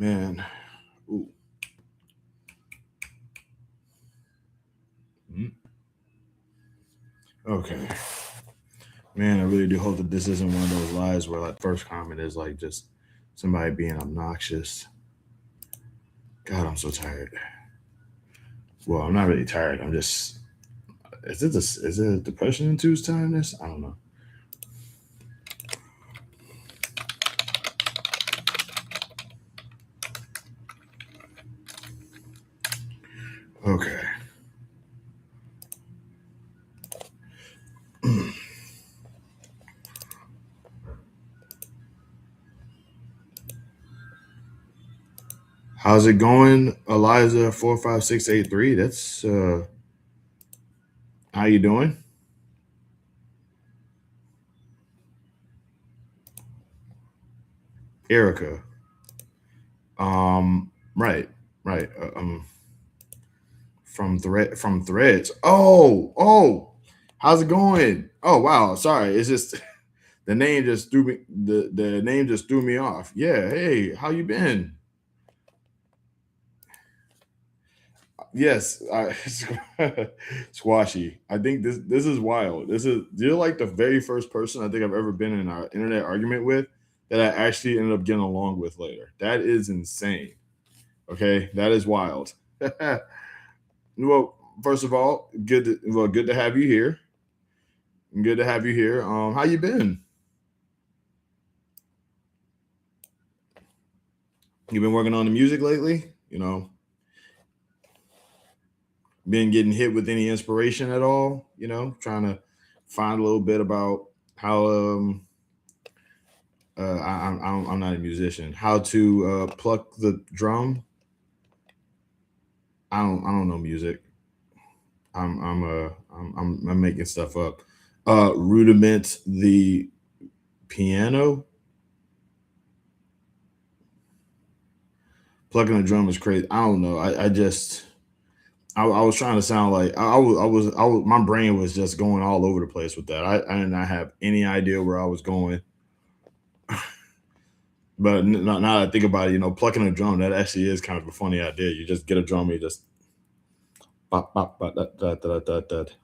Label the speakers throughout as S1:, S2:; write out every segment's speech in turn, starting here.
S1: Man. Ooh. Mm. Okay. Man, I really do hope that this isn't one of those lives where like first comment is like just somebody being obnoxious. God, I'm so tired. Well, I'm not really tired. I'm just is it depression induced tiredness? I don't know. Okay. How's it going, Eliza 45683? That's how you doing? Erica. Um right, right. From Threads. Oh. How's it going? Oh wow, sorry. It's just the name just threw me the name just threw me off. Yeah, hey, how you been? Yes, Squashy. I think this is wild. This is you're like the very first person I think I've ever been in an internet argument with that I actually ended up getting along with later. That is insane. Okay, that is wild. Well, first of all, good to have you here. Good to have you here. How you been? You been working on the music lately? Been getting hit with any inspiration at all? Trying to find a little bit about how I'm not a musician. How to pluck the drum? I don't know music. I'm making stuff up. Rudiment the piano. Plucking a drum is crazy. I don't know. I just I was trying to sound like my brain was just going all over the place with that. I did not have any idea where I was going. But now that I think about it, plucking a drum, that actually is kind of a funny idea. You just get a drum, and you just bop, bop, bop, that, that, that, that, that.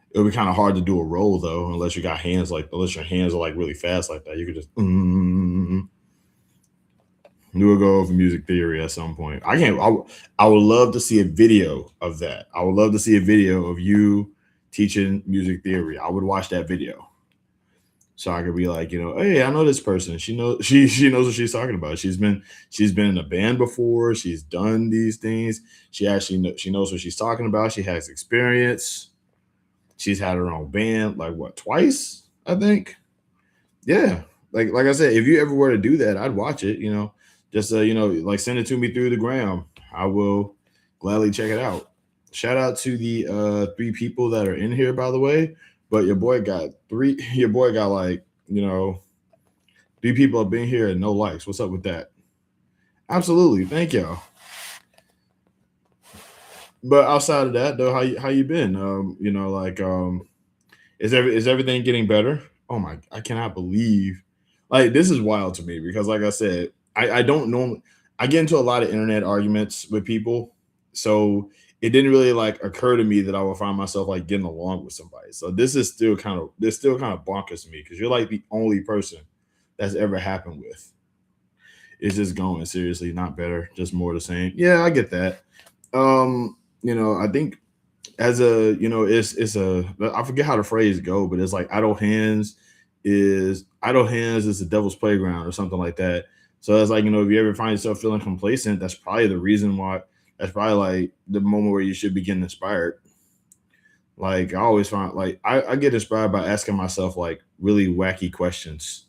S1: It would be kind of hard to do a roll though, unless your hands are like really fast like that. You could just we will go over music theory at some point. I can't. I would love to see a video of that. I would love to see a video of you teaching music theory. I would watch that video so I could be like, hey, I know this person. She knows she knows what she's talking about. She's been in a band before. She's done these things. She knows what she's talking about. She has experience. She's had her own band like what twice, I think. Yeah, like I said, if you ever were to do that, I'd watch it. Just like send it to me through the gram. I will gladly check it out. Shout out to the three people that are in here, by the way. But your boy got three. Your boy got like three people have been here and no likes. What's up with that? Absolutely, thank y'all. But outside of that, though, how you been? Is everything getting better? Oh my, I cannot believe like this is wild to me because like I said, I don't normally I get into a lot of internet arguments with people. So it didn't really like occur to me that I would find myself like getting along with somebody. So this still kind of bonkers to me because you're like the only person that's ever happened with. It's just going seriously, not better, just more the same. Yeah, I get that. I think as a it's a I forget how the phrase go, but it's like idle hands is the devil's playground or something like that. So it's like if you ever find yourself feeling complacent, that's probably the reason why. That's probably like the moment where you should be getting inspired. Like I always find like I get inspired by asking myself like really wacky questions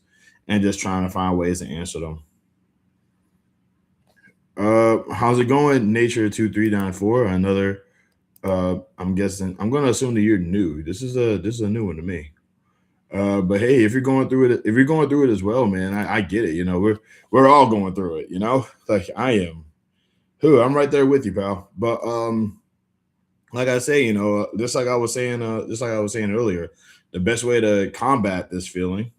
S1: and just trying to find ways to answer them. How's it going? Nature 2394. Another I'm guessing I'm gonna assume that you're new. This is a new one to me. But hey, if you're going through it as well, man, I get it. We're all going through it. Like I am. Who I'm right there with you, pal. But like I say, just like I was saying earlier, the best way to combat this feeling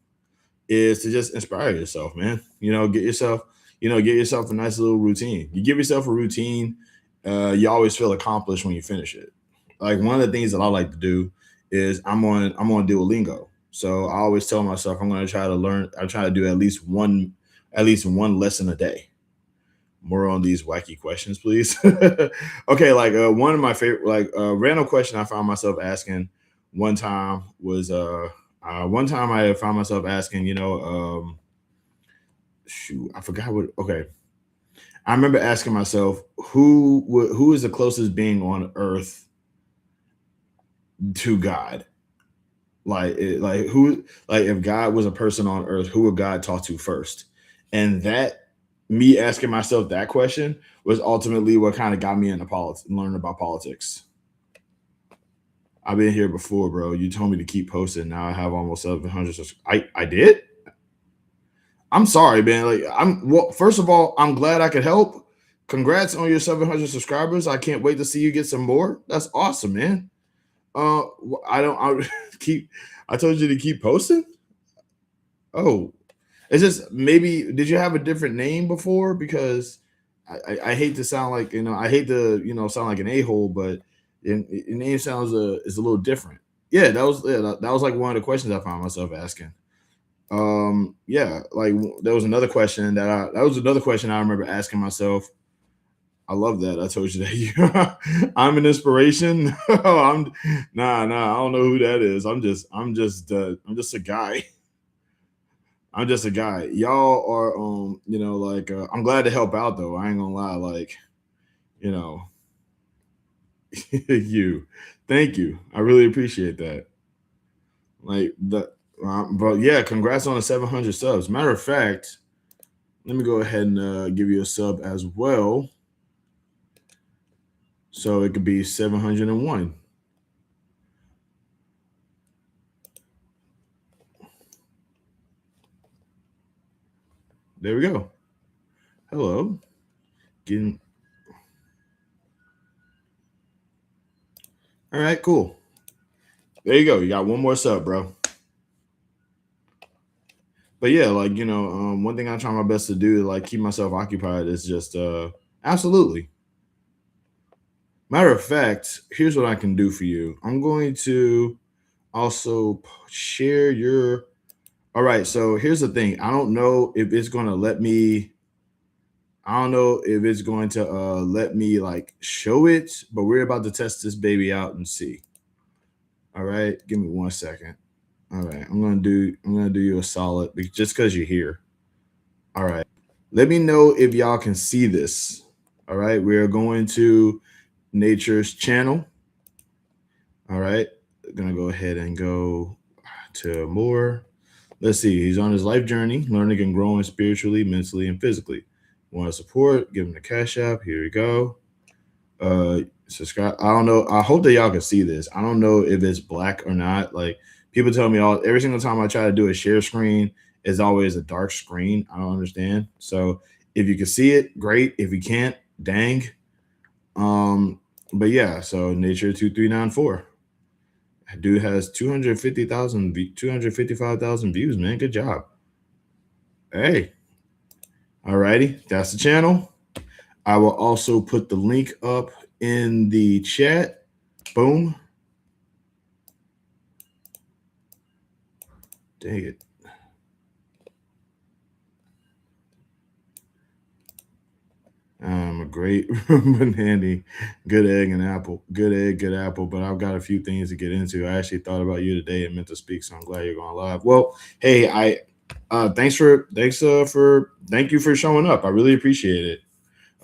S1: is to just inspire yourself, man. Get yourself. get yourself a nice little routine. You give yourself a routine, you always feel accomplished when you finish it. Like one of the things that I like to do is I'm on Duolingo. So I always tell myself I'm going to try to learn. I try to do at least one lesson a day. More on these wacky questions, please. Okay, like one of my favorite, like random question I found myself asking one time was one time I found myself asking, shoot, I forgot what. Okay, I remember asking myself who is the closest being on Earth to God? Like who, like if God was a person on Earth, who would God talk to first? And that, me asking myself that question was ultimately what kind of got me into politics, learning about politics. I've been here before, bro. You told me to keep posting. Now I have almost 700. I did. I'm sorry, man. Like well. First of all, I'm glad I could help. Congrats on your 700 subscribers. I can't wait to see you get some more. That's awesome, man. I don't. I keep. I told you to keep posting. Oh, is this maybe? Did you have a different name before? Because I hate to sound like I hate to sound like an a hole, but your name sounds is a little different. Yeah, that was like one of the questions I found myself asking. Yeah, like there was another question that was another question I remember asking myself. I love that. I told you that I'm an inspiration. I'm nah. I don't know who that is. I'm just a guy. I'm just a guy. Y'all are like I'm glad to help out though. I ain't gonna lie, like, you know, you. Thank you. I really appreciate that. Like the but yeah, congrats on the 700 subs. Matter of fact, let me go ahead and give you a sub as well. So it could be 701. There we go. Hello. Getting all right, cool. There you go. You got one more sub, bro. But yeah, like one thing I try my best to do to like keep myself occupied is just absolutely. Matter of fact, here's what I can do for you. I'm going to also share your. All right, so here's the thing. I don't know if it's going to let me. I don't know if it's going to let me like show it, but we're about to test this baby out and see. All right, give me 1 second. All right, I'm gonna do you a solid just because you're here. All right, let me know if y'all can see this. All right, we are going to Nature's channel. All right, gonna go ahead and go to more. Let's see. He's on his life journey, learning and growing spiritually, mentally, and physically. Want to support? Give him the cash app. Here we go. Subscribe. I don't know. I hope that y'all can see this. I don't know if it's black or not. Like people tell me every single time I try to do a share screen, it's always a dark screen. I don't understand. So if you can see it, great. If you can't, dang. But yeah, so Nature 2394. Dude has 250,000, 255,000 views, man. Good job. Hey, alrighty, that's the channel. I will also put the link up in the chat. Boom. Dang it. I'm a great banana, good egg and apple, good egg, good apple. But I've got a few things to get into. I actually thought about you today and meant to speak, so I'm glad you're going live. Well, hey, thank you for showing up. I really appreciate it.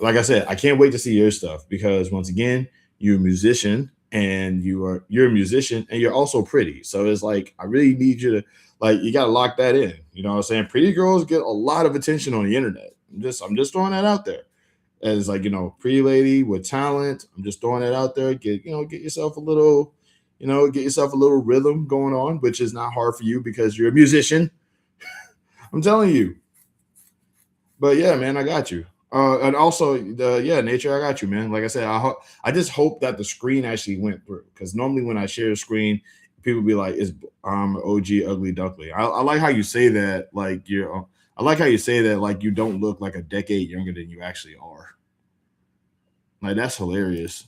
S1: Like I said, I can't wait to see your stuff because once again, you're a musician and you're a musician and you're also pretty. So it's like I really need you to like you gotta lock that in. You know what I'm saying? Pretty girls get a lot of attention on the internet. I'm just throwing that out there. As like, pretty lady with talent. I'm just throwing that out there. Get yourself a little, get yourself a little rhythm going on, which is not hard for you because you're a musician. I'm telling you. But yeah, man, I got you. And also Nature, I got you, man. Like I said, I just hope that the screen actually went through because normally when I share a screen, people be like, "Is OG ugly duckling?" I like how you say that. Like I like how you say that, like you don't look like a decade younger than you actually are. Like that's hilarious.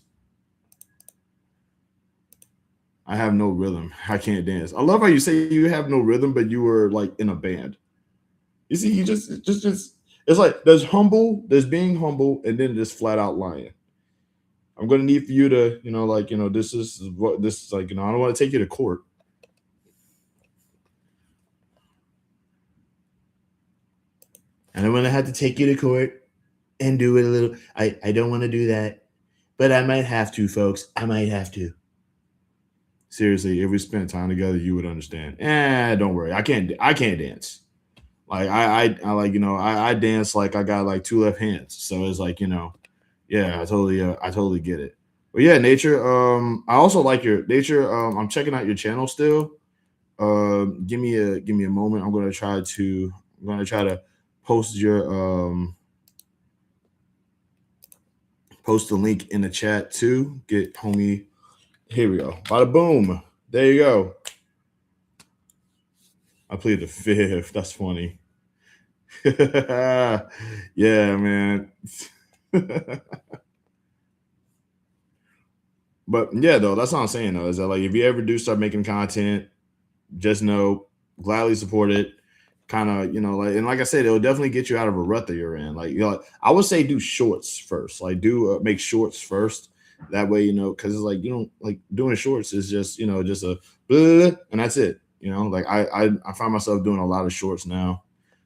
S1: I have no rhythm. I can't dance. I love how you say you have no rhythm, but you were like in a band. You see, you just. It's like there's humble, there's being humble, and then there's flat out lying. I'm gonna need for you to, like, this is what this is like. I don't want to take you to court. And I'm gonna have to take you to court and do it a little. I don't want to do that, but I might have to, folks. I might have to. Seriously, if we spent time together, you would understand. Don't worry. I can't dance. Like I like, I dance like I got like two left hands. So it's like, yeah, I totally get it. But yeah, nature. I also like your nature. I'm checking out your channel still. Give me a moment. I'm gonna try to post your post the link in the chat too. Get homie. Here we go. Bada boom. There you go. I played the fifth. That's funny. Yeah, man. But yeah, though, that's what I'm saying though, is that like if you ever do start making content, just know, gladly support it. Kind of, like, and like I said, it'll definitely get you out of a rut that you're in. Like, I would say do shorts first. Like, do make shorts first. That way, because it's like like doing shorts is just just a blah, and that's it. Like I find myself doing a lot of shorts now.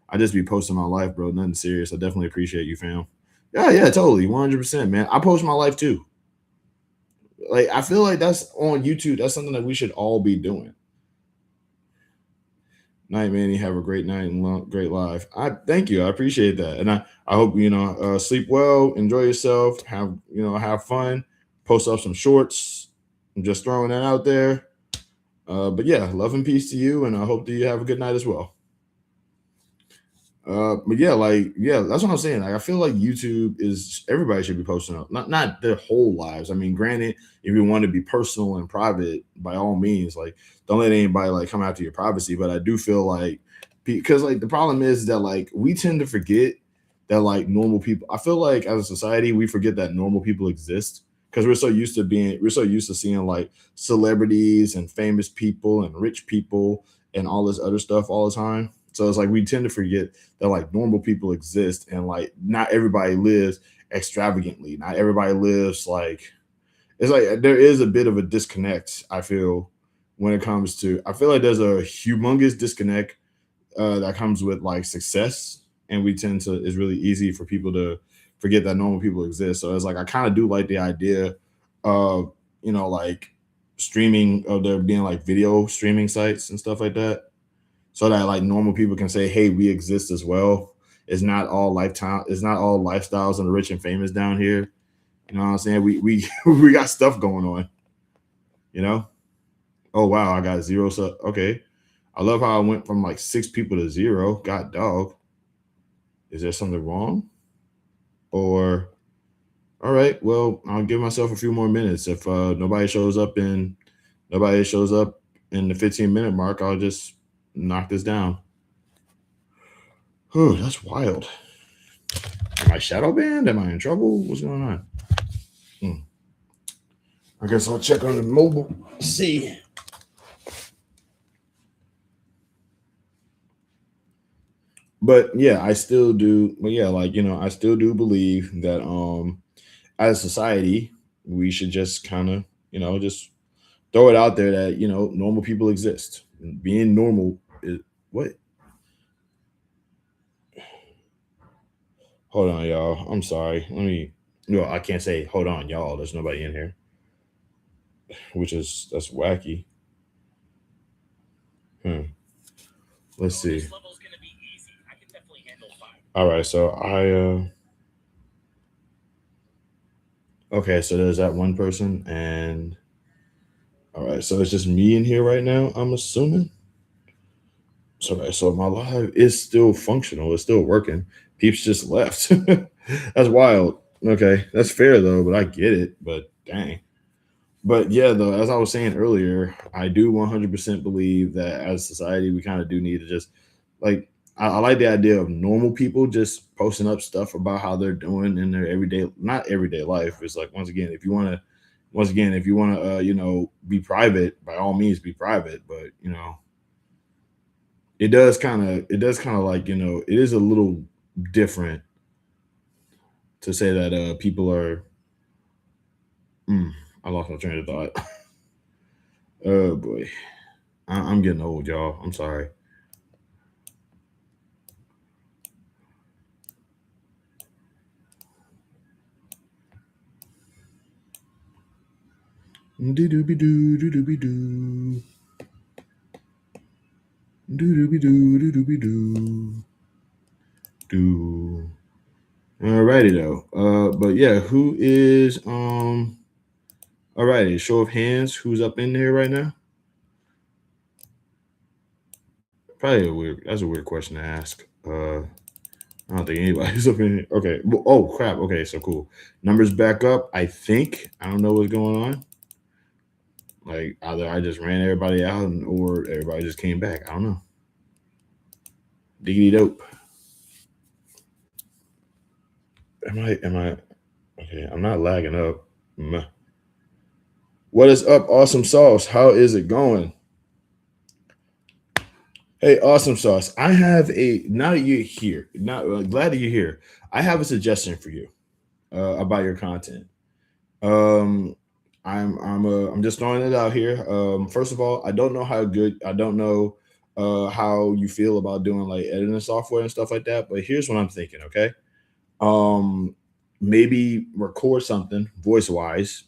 S1: I just be posting my life, bro. Nothing serious. I definitely appreciate you, fam. Yeah, yeah, totally, 100%, man. I post my life too. Like I feel like that's on YouTube. That's something that we should all be doing. Night, man. You have a great night and great life. I thank you. I appreciate that, and I hope sleep well, enjoy yourself, have fun, post up some shorts. I'm just throwing that out there. But yeah, love and peace to you, and I hope that you have a good night as well. But yeah, that's what I'm saying. Like, I feel like YouTube is everybody should be posting up, not their whole lives. I mean, granted, if you want to be personal and private, by all means, like don't let anybody like come after your privacy. But I do feel like because like the problem is that like we tend to forget that like normal people. I feel like as a society we forget that normal people exist because we're so used to seeing like celebrities and famous people and rich people and all this other stuff all the time. So it's like we tend to forget that like normal people exist and like not everybody lives extravagantly. Not everybody lives like it's like there is a bit of a disconnect, I feel, when it comes to I feel like there's a humongous disconnect that comes with like success. And we tend to it's really easy for people to forget that normal people exist. So it's like I kind of do like the idea of, like streaming of there being like video streaming sites and stuff like that so that like normal people can say, "Hey, we exist as well." It's not all lifestyles and the rich and famous down here. You know what I'm saying? We we got stuff going on. You know? Oh wow, I got zero. So okay, I love how I went from like 6 people to zero. God dog, is there something wrong? Or all right, well, I'll give myself a few more minutes. If nobody shows up in the 15-minute mark, I'll just knock this down. Oh, that's wild. Am I shadow banned? Am I in trouble? What's going on? Hmm. I guess I'll check on the mobile. See. But yeah, I still do. But yeah, like I still do believe that as a society, we should just kind of just throw it out there that normal people exist. Being normal is what? Hold on, y'all. I'm sorry. Let me. No, I can't say hold on, y'all. There's nobody in here, that's wacky. Hmm. Let's see. All right, so okay, so there's that one person, and all right, so it's just me in here right now. I'm assuming. So, okay, so my live is still functional. It's still working. Peeps just left. That's wild. Okay, that's fair though, but I get it. But dang. But yeah, though, as I was saying earlier, I do 100% believe that as a society, we kind of do need to just like I like the idea of normal people just posting up stuff about how they're doing in their everyday, not everyday life. It's like, once again, if you want to, be private, by all means, be private. But it does kind of like, it is a little different to say that people are. Mm, I lost my train of thought. Oh boy, I'm getting old, y'all. I'm sorry. Do do be do do do be do do do be do do be do. Alrighty though. But yeah, who is Alrighty, show of hands, who's up in here right now? Probably that's a weird question to ask. I don't think anybody's up in here. Okay. Oh crap. Okay, so cool. Numbers back up. I think. I don't know what's going on. Like either I just ran everybody out or everybody just came back. I don't know. Diggity dope. Am I okay? I'm not lagging up. Meh. What is up, Awesome Sauce? How is it going? Hey, Awesome Sauce. I have a now that you're here. Now glad that you're here. I have a suggestion for you about your content. Um, I'm just throwing it out here. First of all, I don't know how you feel about doing like editing software and stuff like that. But here's what I'm thinking. Okay, um, maybe record something voice wise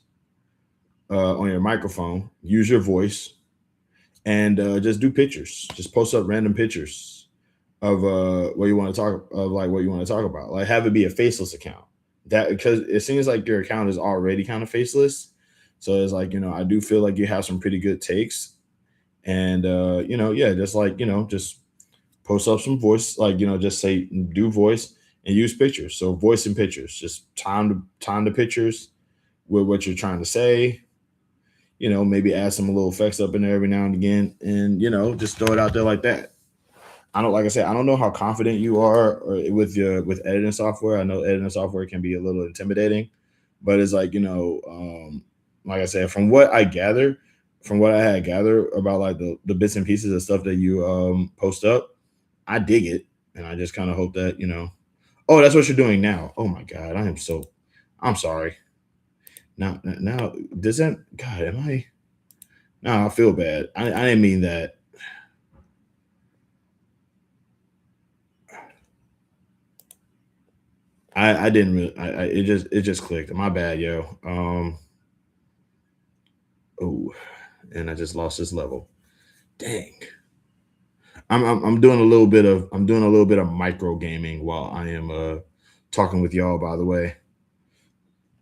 S1: on your microphone. Use your voice and just do pictures. Just post up random pictures of what you want to talk of, like what you want to talk about. Like have it be a faceless account. That because it seems like your account is already kind of faceless. So it's like, I do feel like you have some pretty good takes. And yeah, just like, just post up some voice, like, just say do voice and use pictures. So voice and pictures, just time the pictures with what you're trying to say. Maybe add some little effects up in there every now and again, and just throw it out there like that. I don't like I said, I don't know how confident you are with editing software. I know editing software can be a little intimidating, but it's like, like I said, from what I had gathered about like the bits and pieces of stuff that you post up, I dig it. And I just kind of hope that, oh, that's what you're doing now. Oh my God. I'm sorry. Now does that God, am I no, I feel bad. I didn't mean that. I didn't really. It just clicked. My bad, yo. Oh, and I just lost this level. Dang. I'm doing a little bit of micro gaming while I am talking with y'all. By the way,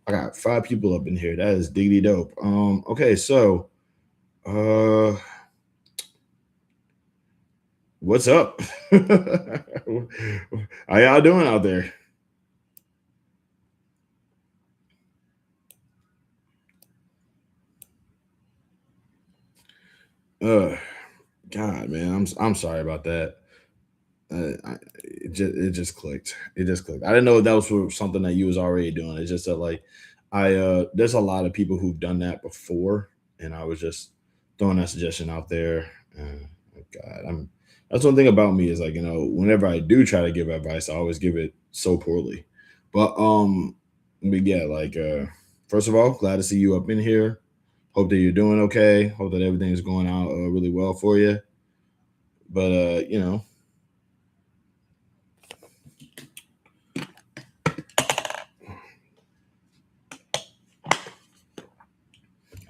S1: I got 5 people up in here. That is diggity dope. Okay, so uh, what's up? How y'all doing out there? Uh, God, man, I'm sorry about that. It just clicked. It just clicked. I didn't know if that was for something that you was already doing. It's just that like there's a lot of people who've done that before, and I was just throwing that suggestion out there. God, that's one thing about me is like whenever I do try to give advice, I always give it so poorly. But yeah, like first of all, glad to see you up in here. Hope that you're doing okay. Hope that everything is going out really well for you. But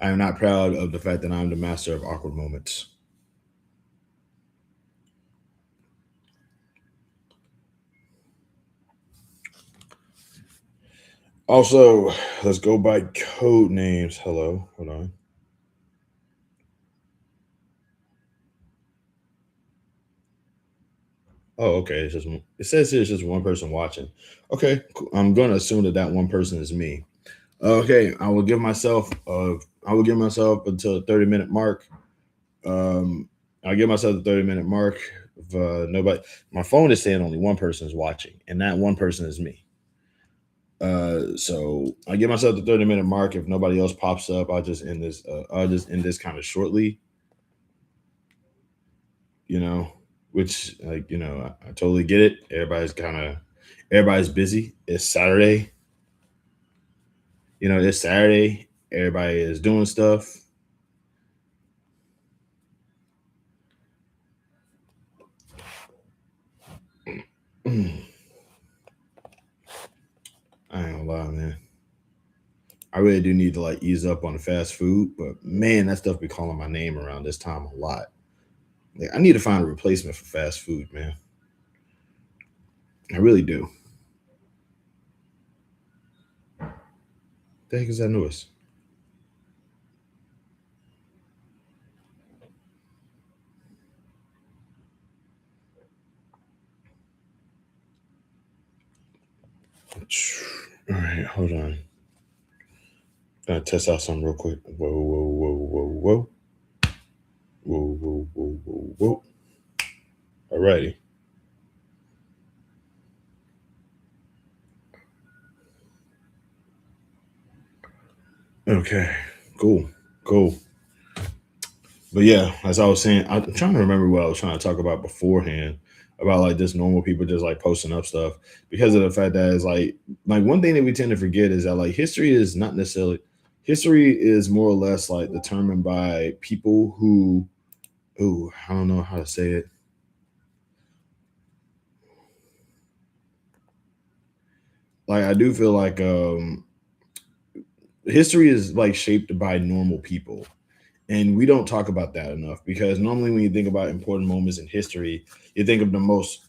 S1: I am not proud of the fact that I'm the master of awkward moments. Also, let's go by code names. Hello, hold on. Oh, okay. It says here it's just one person watching. Okay, cool. I'm going to assume that that one person is me. Okay, I will give myself until the 30-minute mark. Um, I'll give myself the 30-minute mark. If nobody, my phone is saying only one person is watching, and that one person is me. So I give myself the 30-minute mark. If nobody else pops up, I'll just end this. I'll just end this kind of shortly, you know, which like I totally get it. Everybody's busy. It's Saturday. It's Saturday. Everybody is doing stuff. I ain't gonna lie, man. I really do need to like ease up on the fast food, but man, that stuff be calling my name around this time a lot. Like, I need to find a replacement for fast food, man. I really do. The heck is that noise? All right, hold on. Gonna test out something real quick. Whoa, whoa, whoa, whoa, whoa, whoa, whoa, whoa, whoa, whoa. Alrighty. Okay. Cool. Cool. But yeah, as I was saying, I'm trying to remember what I was trying to talk about beforehand about like just normal people just like posting up stuff because of the fact that it's like one thing that we tend to forget is that like history is more or less like determined by people who I don't know how to say it. Like I do feel like history is like shaped by normal people, and we don't talk about that enough because normally when you think about important moments in history, you think of the most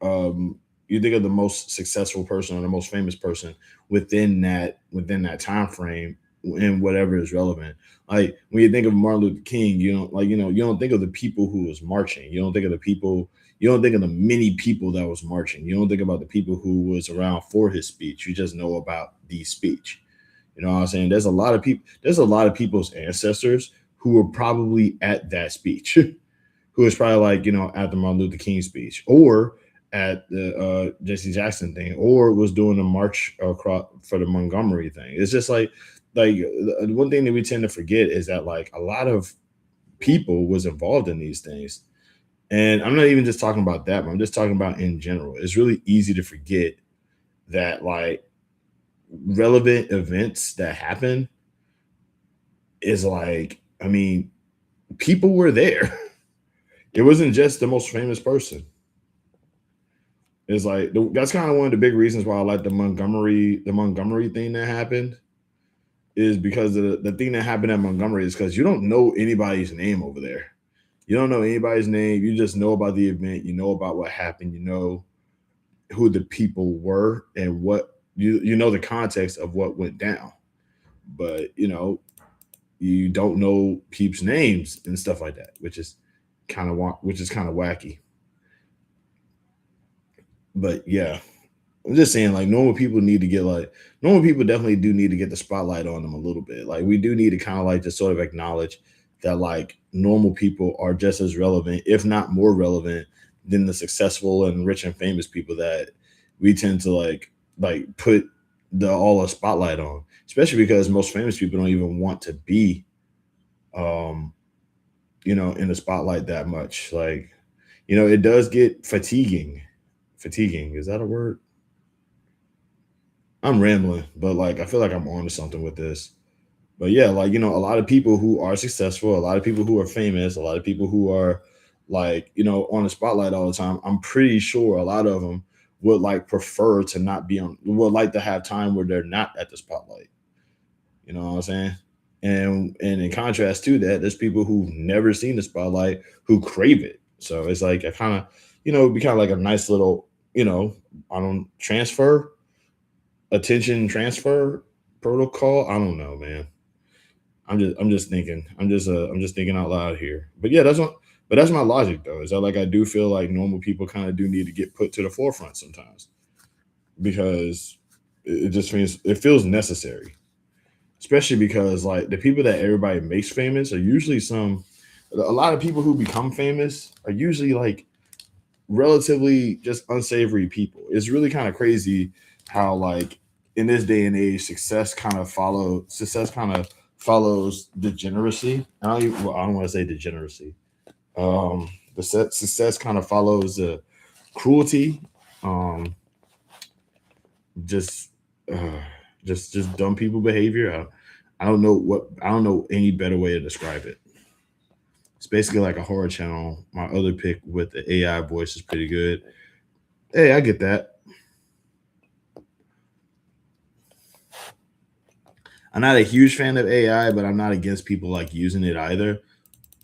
S1: um you think of the most successful person or the most famous person within that time frame and whatever is relevant. Like when you think of Martin Luther King, you don't think of the people who was marching. You don't think of the many people that was marching. You don't think about the people who was around for his speech. You just know about the speech. You know what I'm saying? There's a lot of people's ancestors who were probably at that speech. Who was probably like, at the Martin Luther King speech or at the Jesse Jackson thing, or was doing the march across for the Montgomery thing. It's just like one thing that we tend to forget is that like a lot of people was involved in these things. And I'm not even just talking about that, but I'm just talking about in general. It's really easy to forget that like relevant events that happen is like, I mean, people were there. It wasn't just the most famous person. It's like that's kind of one of the big reasons why I like the Montgomery thing that happened is because the thing that happened at Montgomery is because you don't know anybody's name over there. You don't know anybody's name. You just know about the event. You know about what happened. You know who the people were and what you know the context of what went down. But you don't know people's names and stuff like that, which is kind of wacky. But yeah, I'm just saying, like, normal people definitely do need to get the spotlight on them a little bit. Like, we do need to kind of like just sort of acknowledge that like normal people are just as relevant, if not more relevant, than the successful and rich and famous people that we tend to like put the all a spotlight on. Especially because most famous people don't even want to be, um, in the spotlight that much. Like, it does get fatiguing. Fatiguing, is that a word? I'm rambling, but like I feel like I'm on to something with this. But yeah, like a lot of people who are successful, a lot of people who are famous, a lot of people who are like on the spotlight all the time. I'm pretty sure a lot of them would like prefer to not be on. Would like to have time where they're not at the spotlight. You know what I'm saying? And in contrast to that, there's people who've never seen the spotlight who crave it. So it's like a kind of it'd be kind of like a nice little I don't transfer attention transfer protocol. I don't know, man. I'm just thinking. I'm just thinking out loud here. But yeah, that's my logic though. Is that like I do feel like normal people kind of do need to get put to the forefront sometimes because it feels necessary. Especially because like the people that everybody makes famous are usually a lot of people who become famous are usually like relatively just unsavory people. It's really kind of crazy how like in this day and age, success kind of follows degeneracy. I don't want to say degeneracy. The success kind of follows cruelty, um, just uh, just dumb people behavior. I don't know any better way to describe it. It's basically like a horror channel. My other pick with the AI voice is pretty good. Hey, I get that. I'm not a huge fan of AI, but I'm not against people like using it either.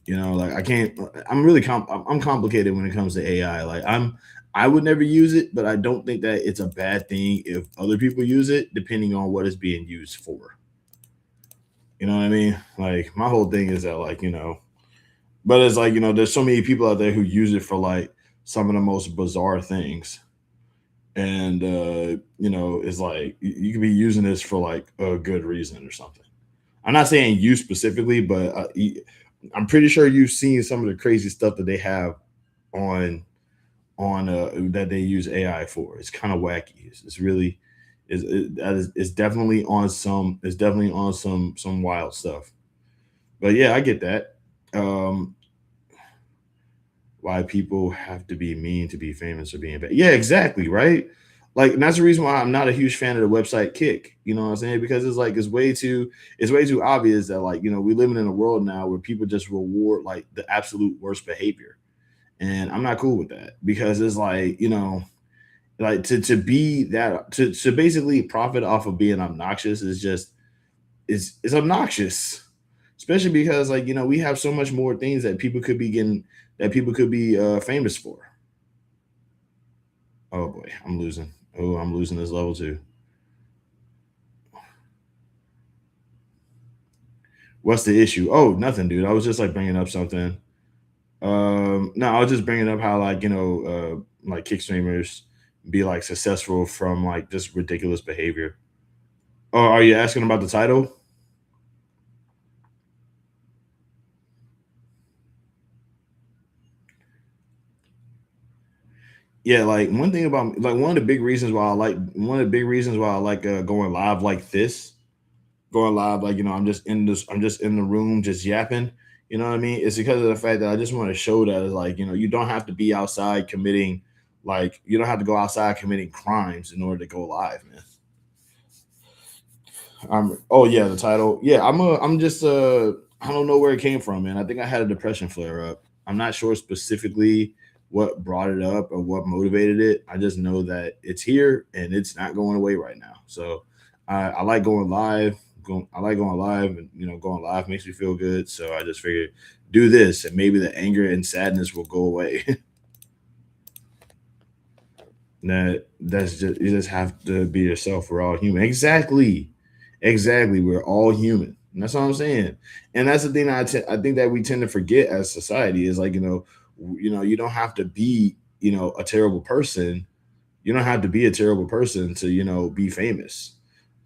S1: You know, like I can't. I'm complicated when it comes to AI. I would never use it, but I don't think that it's a bad thing if other people use it, depending on what it's being used for. You know what I mean? Like my whole thing is that like but it's like there's so many people out there who use it for like some of the most bizarre things, and it's like you could be using this for like a good reason or something. I'm not saying you specifically, but I'm pretty sure you've seen some of the crazy stuff that they have on that they use AI for. It's kind of wacky. It's really it's definitely on some wild stuff. But yeah, I get that. Um, why people have to be mean to be famous or being bad. Yeah, exactly, right? Like, and that's the reason why I'm not a huge fan of the website Kick. You know what I'm saying? Because it's like it's way too obvious that like we living in a world now where people just reward like the absolute worst behavior, and I'm not cool with that because it's like like to be that to basically profit off of being obnoxious is just is obnoxious, especially because like we have so much more things that people could be famous for. Oh boy, I'm losing. Oh, I'm losing this level too. What's the issue? Oh, nothing, dude. I was just like bringing up something. No, I was just bringing up how like like kick streamers be like successful from like just ridiculous behavior. Oh, are you asking about the title? Yeah, like one thing about like one of the big reasons why I like going live like this, going live like I'm just in the room just yapping. You know what I mean? It's because of the fact that I just want to show that like you don't have to be outside committing like you don't have to go outside committing crimes in order to go live, man. Oh yeah, the title. Yeah, I'm just I don't know where it came from, man. I think I had a depression flare up. I'm not sure specifically what brought it up or what motivated it. I just know that it's here and it's not going away right now. So I like going live. I like going live, and going live makes me feel good. So I just figured do this, and maybe the anger and sadness will go away. That's just you just have to be yourself. We're all human. Exactly. Exactly. We're all human. And that's what I'm saying. And that's the thing that I think that we tend to forget as society is like, you don't have to be, a terrible person. You don't have to be a terrible person to, be famous.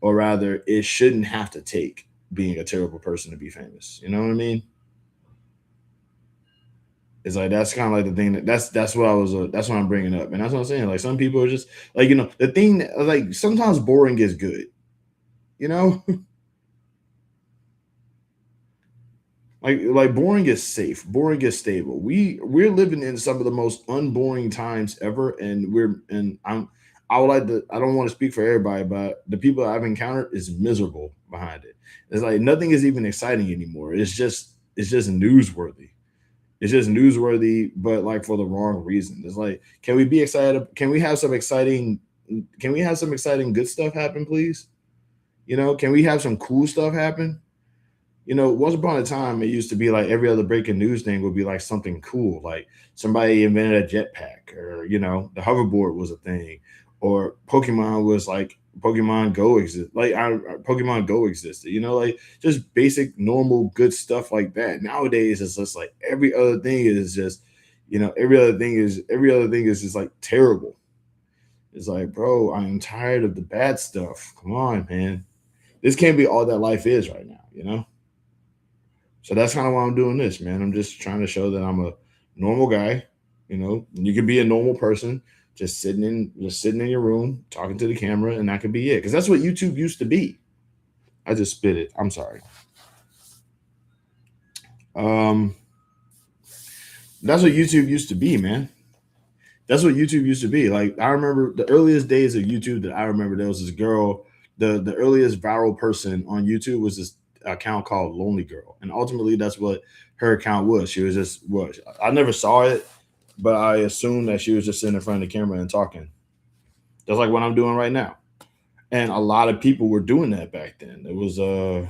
S1: Or rather, it shouldn't have to take being a terrible person to be famous. You know what I mean? It's like that's kind of like the thing that's what I was that's what I'm bringing up, and that's what I'm saying. Like some people are just like the thing like sometimes boring is good, you know, like boring is safe, boring is stable. We're living in some of the most unboring times ever, and I would like to I don't want to speak for everybody, but the people I've encountered is miserable behind it. It's like nothing is even exciting anymore. It's just newsworthy. It's just newsworthy, but like for the wrong reason. It's like, can we be excited? Can we have some exciting good stuff happen, please? Can we have some cool stuff happen? Once upon a time, it used to be like every other breaking news thing would be like something cool, like somebody invented a jetpack, or the hoverboard was a thing, or Pokemon Go exist, like Pokemon Go existed. Like just basic, normal, good stuff like that. Nowadays, it's just like every other thing is just, every other thing is just like terrible. It's like, bro, I'm tired of the bad stuff. Come on, man. This can't be all that life is right now. So that's kind of why I'm doing this, man. I'm just trying to show that I'm a normal guy. You know, you can be a normal person, just sitting in your room talking to the camera, and that could be it. Because that's what YouTube used to be. I just spit it. I'm sorry. Um, that's what YouTube used to be, man. That's what YouTube used to be. Like I remember the earliest days of YouTube that I remember. There was this girl. The earliest viral person on YouTube was this account called Lonely Girl, and ultimately that's what her account was. She was just what I never saw it, but I assumed that she was just sitting in front of the camera and talking, just like what I'm doing right now. And a lot of people were doing that back then. It was a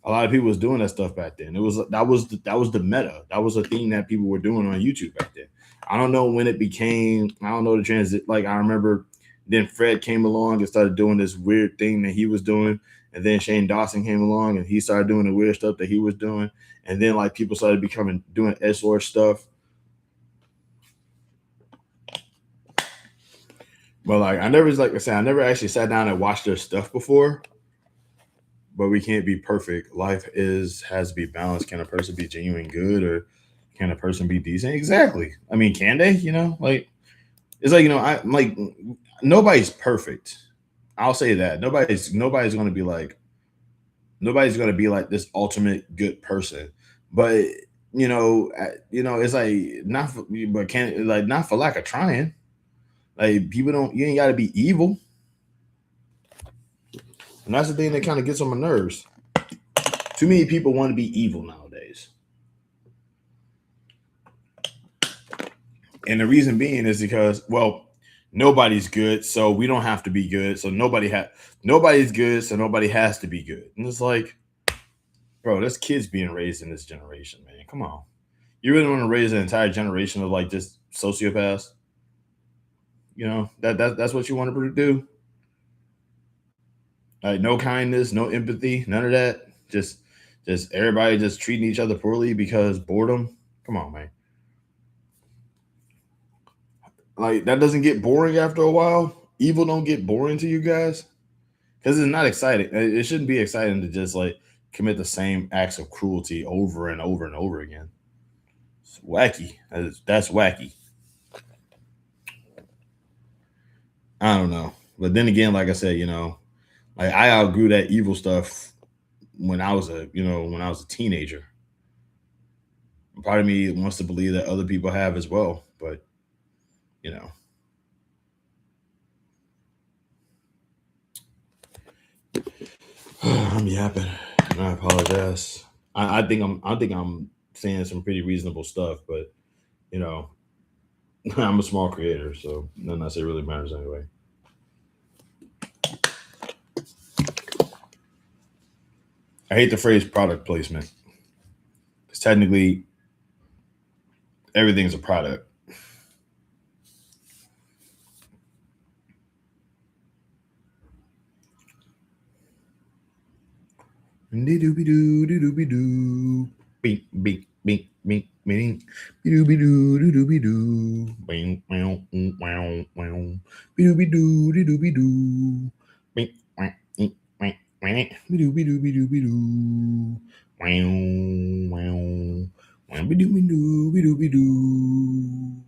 S1: lot of people was doing that stuff back then. It was that was the meta. That was a thing that people were doing on YouTube back then. I don't know when it became. I don't know the transit. Like I remember, then Fred came along and started doing this weird thing that he was doing, and then Shane Dawson came along and he started doing the weird stuff that he was doing, and then like people started becoming doing SR stuff. But like I never, like I said, I never actually sat down and watched their stuff before. But we can't be perfect. Life is has to be balanced. Can a person be genuine good or can a person be decent? Exactly. I mean, can they? You know, like it's like I like nobody's perfect. I'll say that nobody's going to be like nobody's going to be like this ultimate good person. But it's like not for, but can like not for lack of trying. Like people don't you ain't got to be evil, and that's the thing that kind of gets on my nerves. Too many people want to be evil nowadays. And the reason being is because, well, nobody's good, so we don't have to be good. So nobody's good, so nobody has to be good. And it's like, bro, there's kids being raised in this generation, man. Come on. You really want to raise an entire generation of like just sociopaths? You know, that's what you want to do? Like no kindness, no empathy, none of that. Just everybody just treating each other poorly because boredom. Come on, man. Like that doesn't get boring after a while. Evil don't get boring to you guys because it's not exciting. It shouldn't be exciting to just like commit the same acts of cruelty over and over and over again. It's wacky. That's wacky. I don't know, but then again, like I said, like I outgrew that evil stuff when I was a teenager. Part of me wants to believe that other people have as well, but you know, I'm yapping. I apologize. I think I'm saying some pretty reasonable stuff, but you know, I'm a small creator, so none of that really matters anyway. I hate the phrase product placement because technically everything's a product. Doo-doo-be-doo, beep, beep, beep, beep, beep. Be-doo-be-doo, doo-doo-be-doo. Bing, meow, wow, wow. Be-doo-be-doo, doo-doo-be-doo. Beep, wah, eep, wah, wah. Be-doo-be-doo-be-doo-be-doo. Wow, wow. Wow, be-doo-be-doo, be-doo-be-doo.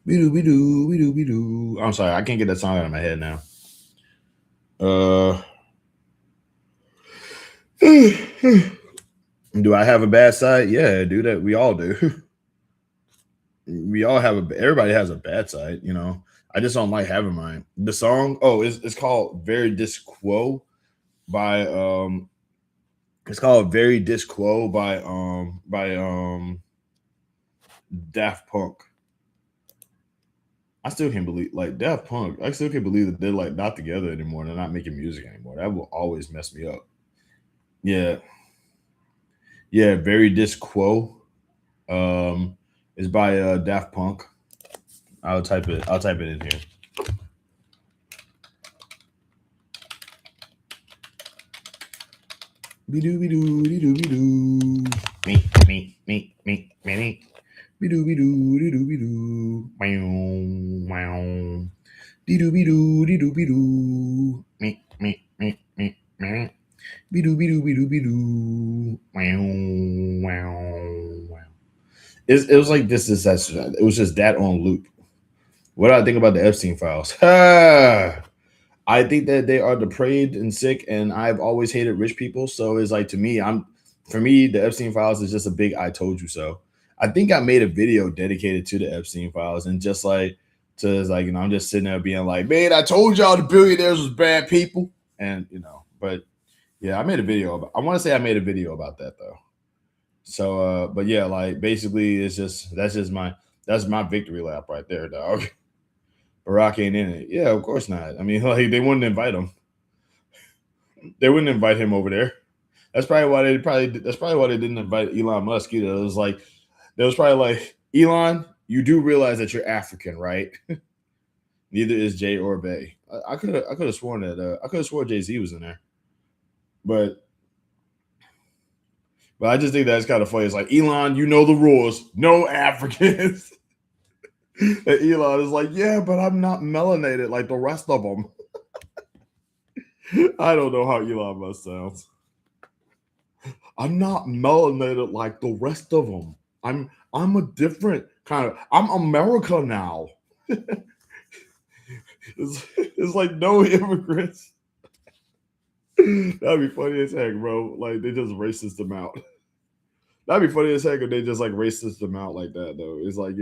S1: Be-doo-be-doo, be-doo-be-doo. I'm sorry, I can't get that song out of my head now. Uh, do I have a bad side? Yeah, do that. We all do. We all have everybody has a bad side, you know. I just don't like having mine. The song, oh, it's called Very Disc Quo by it's called Very Disc Quo by Daft Punk. I still can't believe like Daft Punk, I still can't believe that they're like not together anymore. They're not making music anymore. That will always mess me up. Yeah, yeah, Very Disc Quo. Um is by Daft Punk. I'll type it in here. Be doo be doo be doo be doo. Me. Be doo be doo be doo be doo. Wow wow. Be doo be doo be doo. Me. Be doo be doo be doo be doo. Wow wow wow. it was like this. That's it was just that on loop. What do I think about the Epstein files? I think that they are depraved and sick, and I've always hated rich people. So it's like to me, for me, the Epstein files is just a big "I told you so." I think I made a video dedicated to the Epstein files, and just like to like I'm just sitting there being like, "Man, I told y'all the billionaires was bad people," and but yeah, I made a video about. I want to say I made a video about that though. So, but yeah, like basically, it's just that's my victory lap right there, dog. Barack ain't in it. Yeah, of course not. I mean, like they wouldn't invite him. They wouldn't invite him over there. That's probably why they didn't invite Elon Musk either. It was like there was probably like Elon, you do realize that you're African, right? Neither is Jay or Bay. I could have sworn that I could have sworn Jay Z was in there, but I just think that's kind of funny. It's like Elon, you know the rules, no Africans. And Elon is like, yeah, but I'm not melanated like the rest of them. I don't know how Elon Musk sounds. I'm not melanated like the rest of them. I'm a different kind of. I'm America now. It's like no immigrants. That'd be funny as heck, bro. Like they just racist them out. That'd be funny as heck if they just like racist them out like that, though. It's like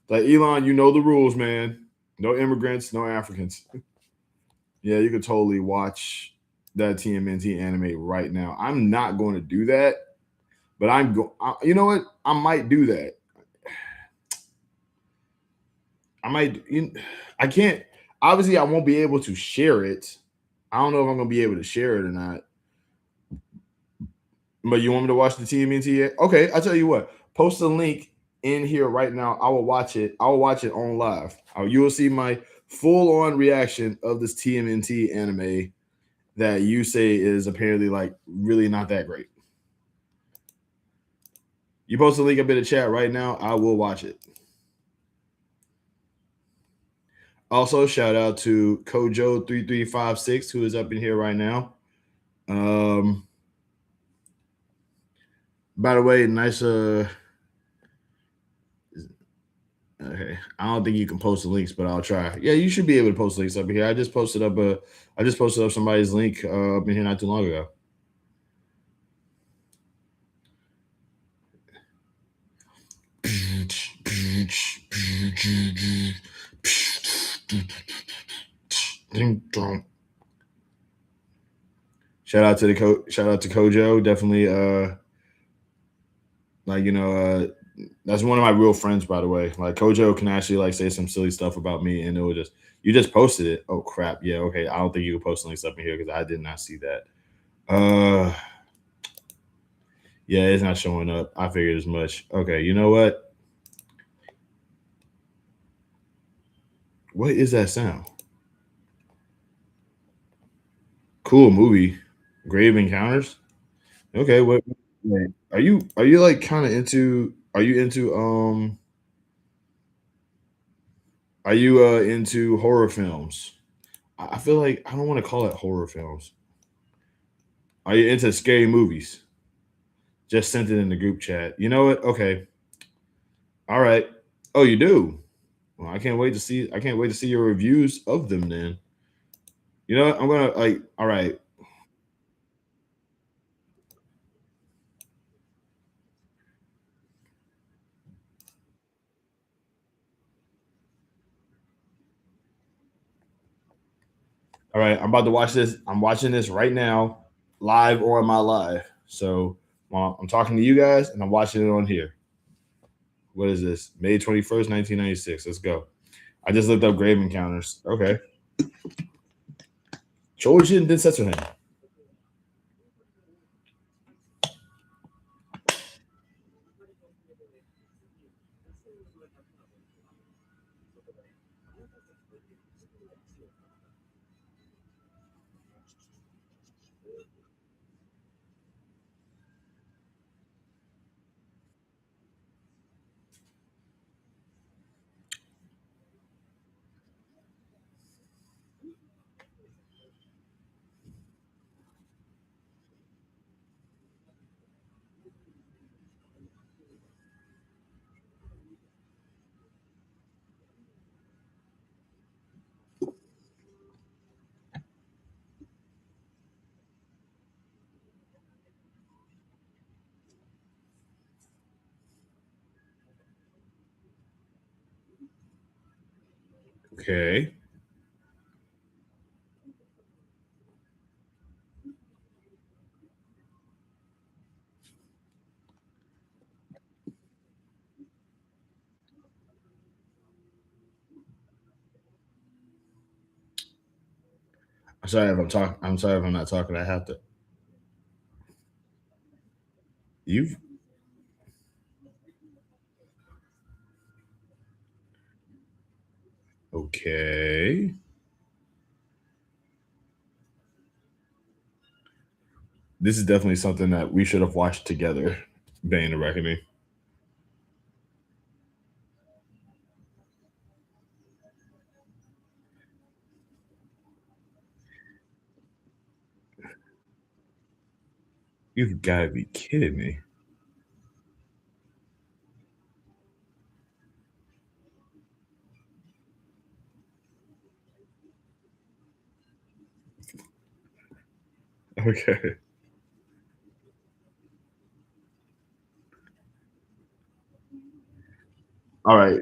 S1: like Elon, you know the rules, man. No immigrants, no Africans. Yeah, you could totally watch that TMNT anime right now. I'm not going to do that, but you know what? I might do that. I might. I can't. Obviously, I won't be able to share it. I don't know if I'm gonna be able to share it or not. But you want me to watch the TMNT? Okay, I'll tell you what. Post a link in here right now. I will watch it. I will watch it on live. You will see my full on reaction of this TMNT anime that you say is apparently like really not that great. You post a link up in the chat right now. I will watch it. Also, shout out to Kojo3356 who is up in here right now. By the way, nice okay. I don't think you can post the links, but I'll try. Yeah, you should be able to post links up here. I just posted up somebody's link up in here not too long ago. Shout out to Kojo. Definitely like that's one of my real friends, by the way. Like Kojo can actually like say some silly stuff about me, and it will just you just posted it. Oh crap! Yeah, okay. I don't think you can post links up in here because I did not see that. Yeah, it's not showing up. I figured as much. Okay, you know what? What is that sound? Cool movie, Grave Encounters. Okay, wait, are you like kind of into? Are you into Are you into horror films? I feel like I don't want to call it horror films. Are you into scary movies? Just sent it in the group chat. You know what? Okay. All right. Oh, you do. Well, I can't wait to see. I can't wait to see your reviews of them. Then you know what? I'm gonna like. All right. All right. I'm about to watch this. I'm watching this right now, live on my live. So I'm talking to you guys, and I'm watching it on here. What is this? May 21st, 1996. Let's go. I just looked up Grave Encounters. Okay. Chojin Densetsuhen. Okay. I'm sorry if I'm talking. I'm sorry if I'm not talking. I have to. You've okay. This is definitely something that we should have watched together. Bane the Reckoning. You've got to be kidding me. Okay. All right.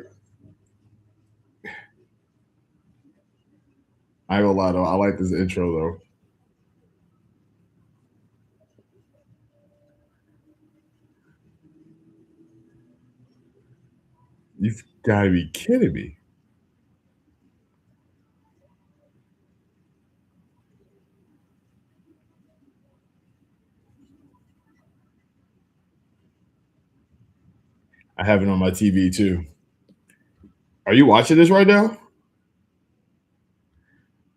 S1: I ain't gonna lie though. I like this intro though. You've got to be kidding me. I have it on my TV too. Are you watching this right now?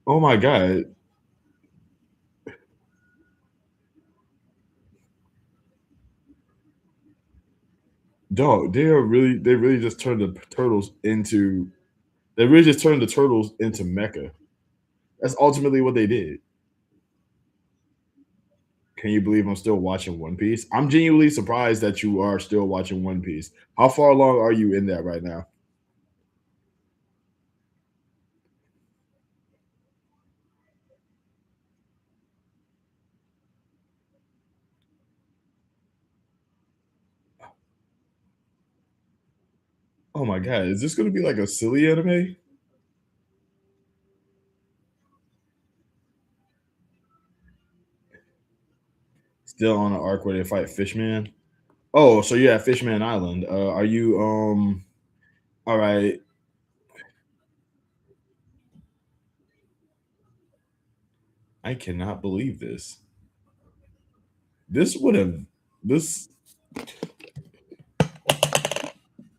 S1: Oh my god, dog! They really just turned the turtles into they really just turned the turtles into mecha. That's ultimately what they did. Can you believe I'm still watching One Piece? I'm genuinely surprised that you are still watching One Piece. How far along are you in that right now? Oh my god, is this going to be like a silly anime? Still on the arc where they fight Fishman? Oh, so you're at Fishman Island. Are you all right. I cannot believe this. This would have this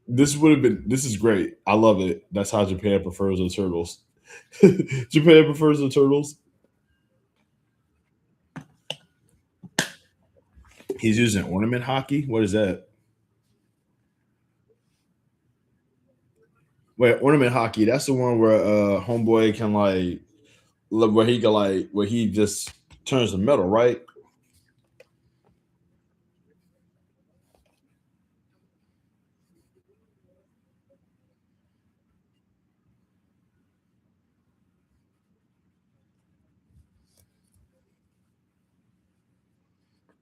S1: this would have been this is great. I love it. That's how Japan prefers the turtles. Japan prefers the turtles. He's using ornament hockey. What is that? Wait, ornament hockey. That's the one where homeboy can like where he can like where he just turns the metal, right?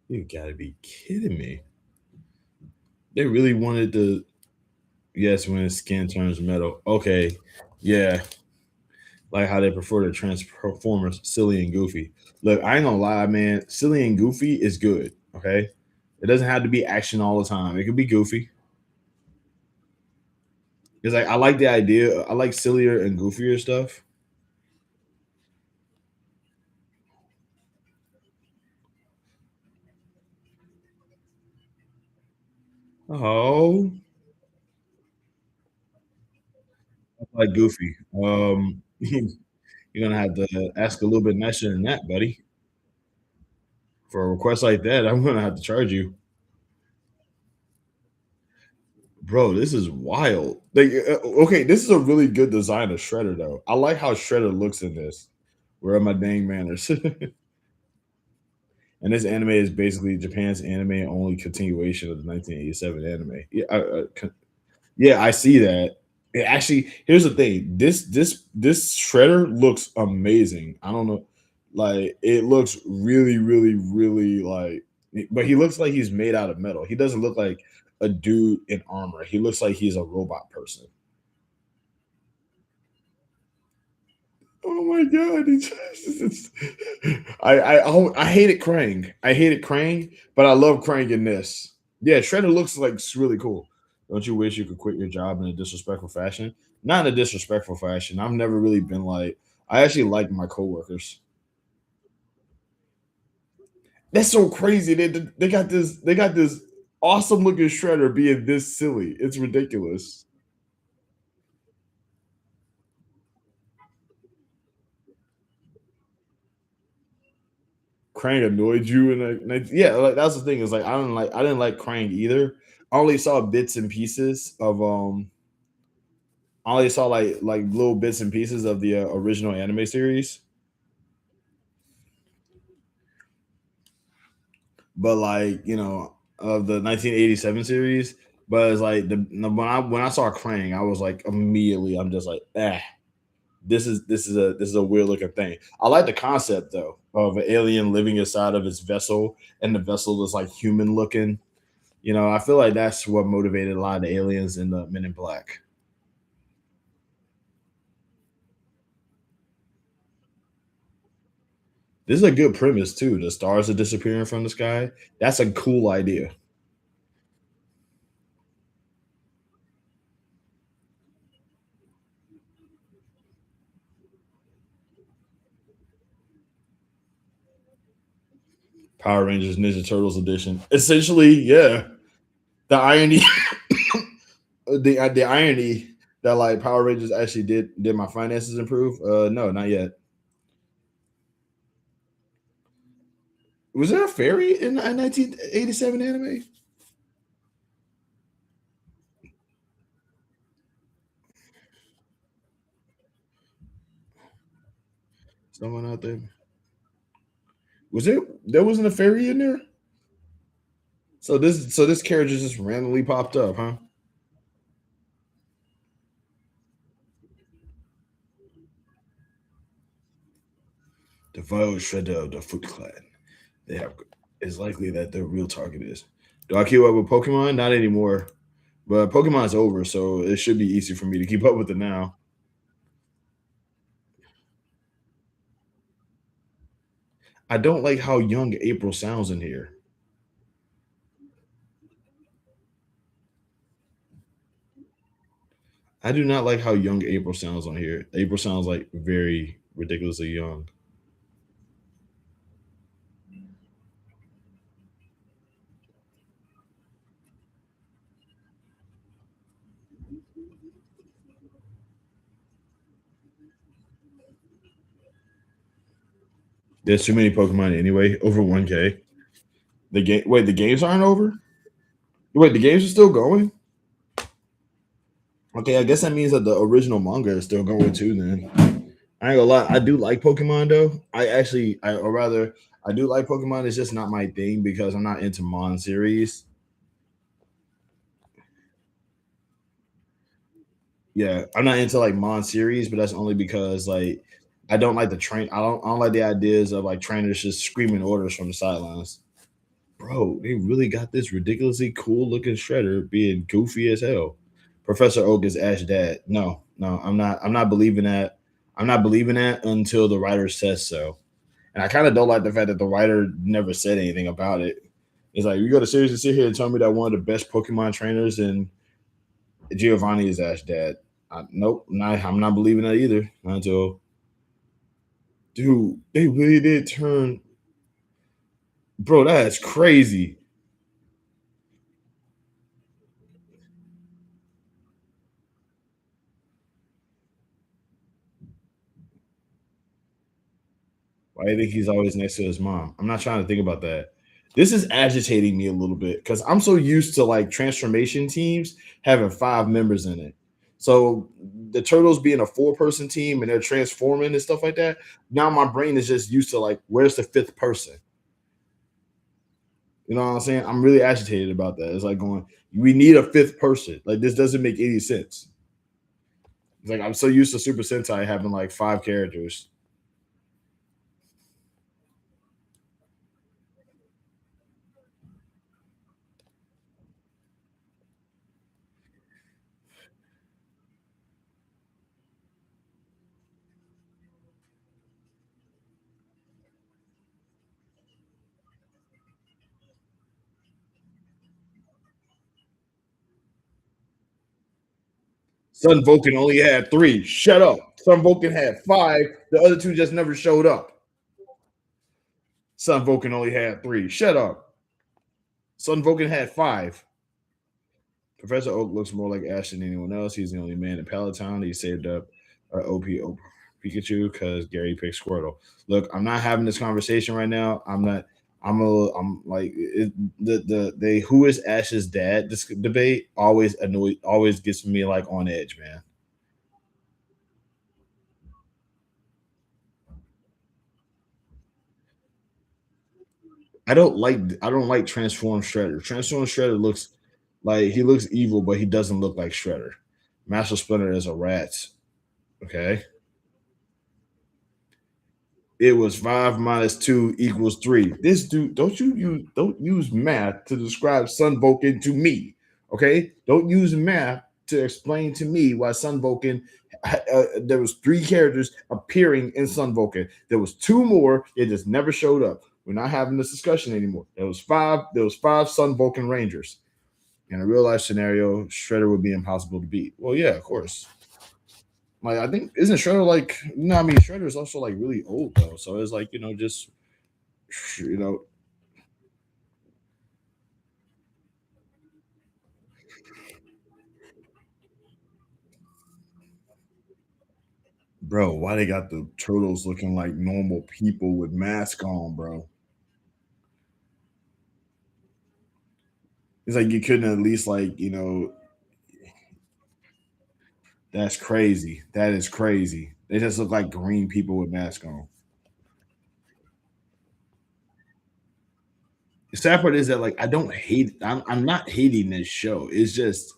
S1: You gotta be kidding me. They really wanted to yes, when his skin turns metal. Okay. Yeah. Like how they prefer the Transformers, Silly and Goofy. Look, I ain't gonna lie, man. Silly and Goofy is good. Okay. It doesn't have to be action all the time. It could be goofy. Because like I like the idea. I like sillier and goofier stuff. Oh, I like Goofy. You're gonna have to ask a little bit nicer than that, buddy. For a request like that, I'm gonna have to charge you, bro. This is wild. Like, okay, this is a really good design of Shredder, though. I like how Shredder looks in this. Where are my dang manners? And this anime is basically Japan's anime only continuation of the 1987 anime. Yeah, yeah, I see that. Actually, here's the thing. This Shredder looks amazing. I don't know, like it looks really, really, really like. But he looks like he's made out of metal. He doesn't look like a dude in armor. He looks like he's a robot person. Oh my god! I hated Krang. I hated Krang, but I love Krang in this. Yeah, Shredder looks like really cool. Don't you wish you could quit your job in a disrespectful fashion? Not in a disrespectful fashion. I've never really been like. I actually like my coworkers. That's so crazy. They got this awesome looking Shredder being this silly. It's ridiculous. Krang annoyed you, yeah, like that's the thing is like I didn't like Krang either. I only saw bits and pieces of I only saw like little bits and pieces of the original anime series, but like of the 1987 series. But it's like when I saw Krang, I was like immediately I'm just like this is a weird looking thing. I like the concept though of an alien living inside of its vessel, and the vessel is like human looking. I feel like that's what motivated a lot of the aliens in the Men in Black. This is a good premise too. The stars are disappearing from the sky. That's a cool idea. Power Rangers Ninja Turtles edition. Essentially, yeah. The irony, the irony that like Power Rangers actually did my finances improve? No, not yet. Was there a fairy in a 1987 anime? Someone out there. Was there? There wasn't a fairy in there. So this character just randomly popped up, huh? The vile shredder of the Foot Clan. They have It's likely that their real target is. Do I keep up with Pokemon? Not anymore. But Pokemon's over, so it should be easy for me to keep up with it now. I don't like how young April sounds in here. I do not like how young April sounds on here. April sounds like very ridiculously young. There's too many Pokemon anyway. Over 1K. The game. Wait, the games aren't over. Wait, the games are still going. Okay, I guess that means that the original manga is still going too. Then I ain't gonna lie. I do like Pokemon though. Or rather, I do like Pokemon. It's just not my thing because I'm not into Mon series. Yeah, I'm not into like Mon series, but that's only because like I don't like the train. I don't like the ideas of like trainers just screaming orders from the sidelines. Bro, they really got this ridiculously cool looking shredder being goofy as hell. Professor Oak is Ash dad. No, no, I'm not believing that. I'm not believing that until the writer says so. And I kind of don't like the fact that the writer never said anything about it. It's like you got to seriously sit here and tell me that one of the best Pokemon trainers in Giovanni is Ash dad. Nope, I'm not believing that either. Not until, dude, they really did turn, bro. That's crazy. Why do you think he's always next to his mom? I'm not trying to think about that. This is agitating me a little bit because I'm so used to like transformation teams having 5 members in it. So the turtles being a 4-person team and they're transforming and stuff like that. Now my brain is just used to like, where's the fifth person? You know what I'm saying? I'm really agitated about that. It's like going, we need a fifth person. Like this doesn't make any sense. It's like I'm so used to Super Sentai having like 5 characters. Sun Vulcan only had three. Shut up. Sun Vulcan had five. The other two just never showed up. Sun Vulcan only had three. Shut up. Sun Vulcan had five. Professor Oak looks more like Ash than anyone else. He's the only man in Palatine. He saved up OP Pikachu because Gary picked Squirtle. Look, I'm not having this conversation right now. I'm not. I'm like the who is Ash's dad this debate always gets me like on edge, man. I don't like Transform Shredder. Transform Shredder looks like he looks evil, but he doesn't look like Shredder. Master Splinter is a rat. Okay. It was 5 minus 2 equals 3. This dude, don't use math to describe Sun Vulcan to me. Okay, don't use math to explain to me why Sun Vulcan. There was three characters appearing in Sun Vulcan. There was two more. It just never showed up. We're not having this discussion anymore. There was five. There was five Sun Vulcan Rangers. In a real life scenario, Shredder would be impossible to beat. Well, yeah, of course. Like I think isn't Shredder like no, I mean Shredder is also like really old though. So it's like, just you know, bro, why they got the turtles looking like normal people with masks on, bro? It's like you couldn't at least like, that's crazy. That is crazy. They just look like green people with masks on. The sad part is that like I don't hate I'm not hating this show. It's just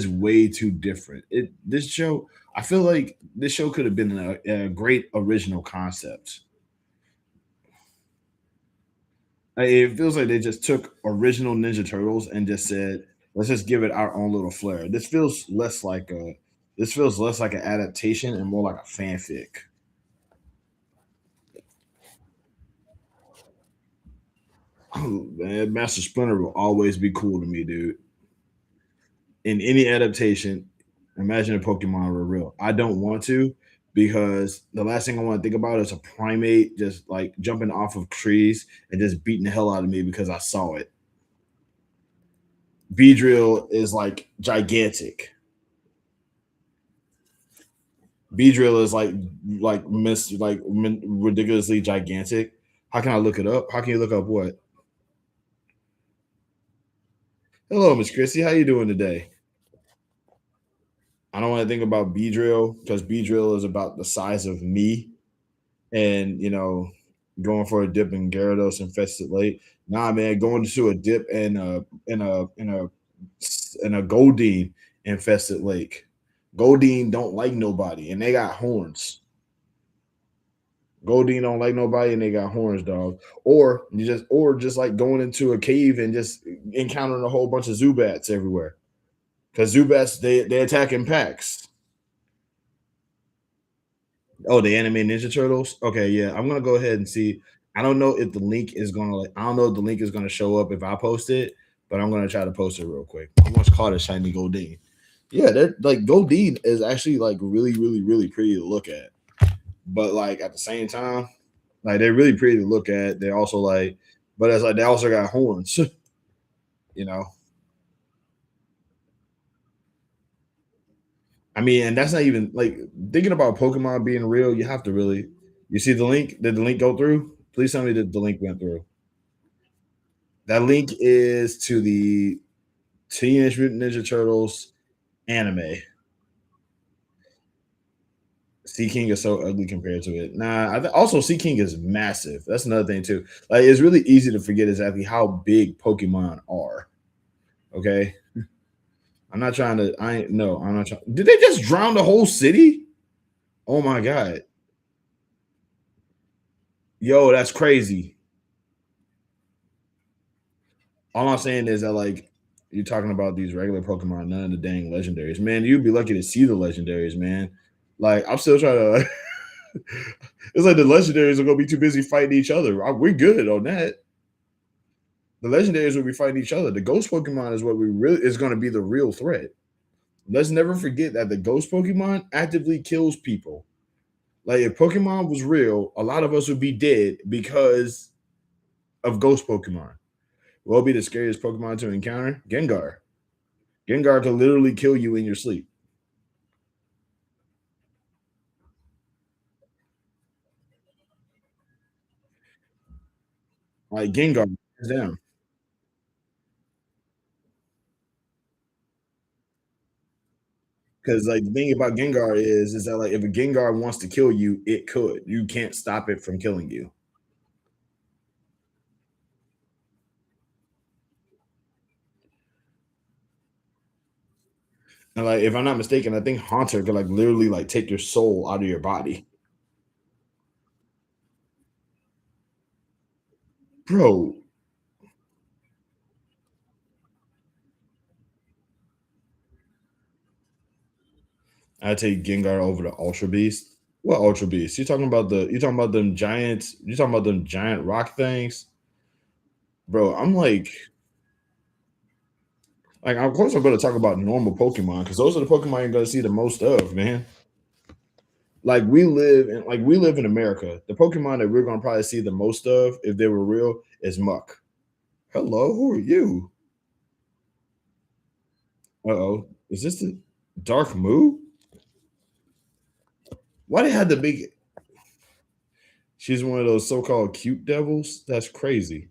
S1: way too different. This show I feel like this show could have been a great original concept. It feels like they just took original Ninja Turtles and just said, let's just give it our own little flair. This feels less like an adaptation and more like a fanfic. Oh man, Master Splinter will always be cool to me, dude. In any adaptation, imagine a Pokemon were real. I don't want to because the last thing I want to think about is a primate just like jumping off of trees and just beating the hell out of me because I saw it. Beedrill is like gigantic. Beedrill is like ridiculously gigantic. How can I look it up? How can you look up what? Hello, Miss Chrissy. How you doing today? I don't want to think about Beedrill because Beedrill is about the size of me, and going for a dip in Gyarados infested lake. Nah, man, going to a dip in a Goldeen infested lake. Goldeen don't like nobody, and they got horns. Goldeen don't like nobody, and they got horns, dog. Or just like going into a cave and just encountering a whole bunch of Zubats everywhere. Because Zubats they attack in packs. Oh, the anime Ninja Turtles. Okay, yeah, I'm gonna go ahead and see. I don't know if the link is gonna like. I don't know if the link is gonna show up if I post it, but I'm gonna try to post it real quick. I once caught a shiny Goldeen. Yeah, that like Goldeen is actually like really, really, really pretty to look at. But like at the same time, like they're really pretty to look at. They're also like, but it's like they also got horns. you know, I mean, and that's not even like thinking about Pokemon being real. You have to really. You see the link? Did the link go through? Please tell me that the link went through. That link is to the Teenage Mutant Ninja Turtles anime. Sea King is so ugly compared to it. Nah, also Sea King is massive. That's another thing too. Like it's really easy to forget exactly how big Pokemon are. Okay, I'm not trying to. I ain't no. I'm not trying. Did they just drown the whole city? Oh my god, yo, that's crazy. All I'm saying is that like you're talking about these regular Pokemon, none of the dang legendaries. Man, you'd be lucky to see the legendaries, man. Like I'm still trying to. It's like the legendaries are gonna be too busy fighting each other. We're good on that. The legendaries will be fighting each other. The ghost Pokemon is what we really is going to be the real threat. let's never forget that the ghost Pokemon actively kills people. Like if Pokemon was real, a lot of us would be dead because of ghost Pokemon. What would be the scariest Pokemon to encounter? Gengar. Gengar could literally kill you in your sleep. Like Gengar, hands down. Because like the thing about Gengar is that like if a Gengar wants to kill you, it could. You can't stop it from killing you. And like if I'm not mistaken, I think Haunter could like literally like take your soul out of your body. Bro, I take Gengar over the Ultra Beast. What Ultra Beast? You talking about them giants? You talking about them giant rock things? Bro, I'm like of course I'm gonna talk about normal Pokemon because those are the Pokemon you're gonna see the most of, man. Like we live in America. The Pokemon that we're gonna probably see the most of, if they were real, is Muck. Hello, who are you? Uh-oh. Is this the Dark Moo? Why they had the big she's one of those so-called cute devils? That's crazy.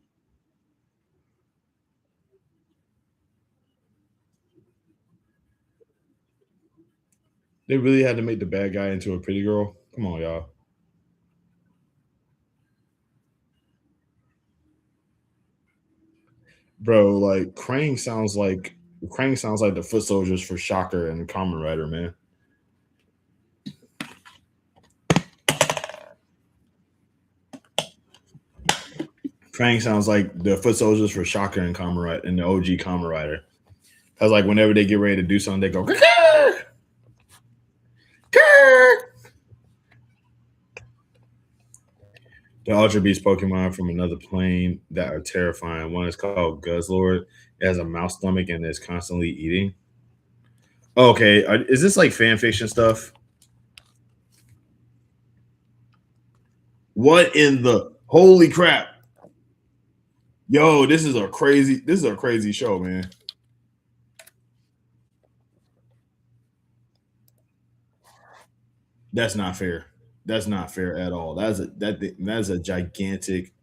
S1: They really had to make the bad guy into a pretty girl. Come on, y'all. Bro, like Krang sounds like the foot soldiers for Shocker and Kamen Rider, man. Krang sounds like the foot soldiers for Shocker and Kamen Rider and the OG Kamen Rider. Cause like whenever they get ready to do something, they go "Grr, grr." The Ultra Beast Pokemon from another plane that are terrifying. One is called Guzzlord. It has a mouse stomach and is constantly eating. Okay, is this like fan fiction stuff? What in the holy crap? Yo, this is a crazy show, man. That's not fair. That's not fair at all. That's a gigantic.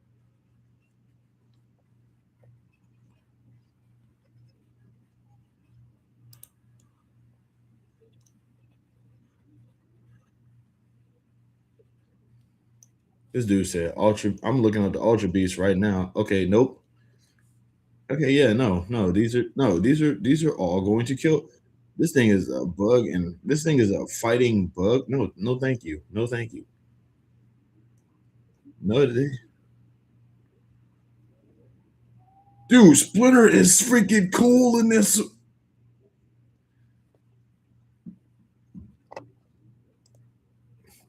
S1: This dude said Ultra. I'm looking at the Ultra Beast right now. Okay, nope. Okay, yeah, no. These are all going to kill. This thing is a bug, and this thing is a fighting bug. No, no, thank you. No, thank you. No, dude, Splinter is freaking cool in this.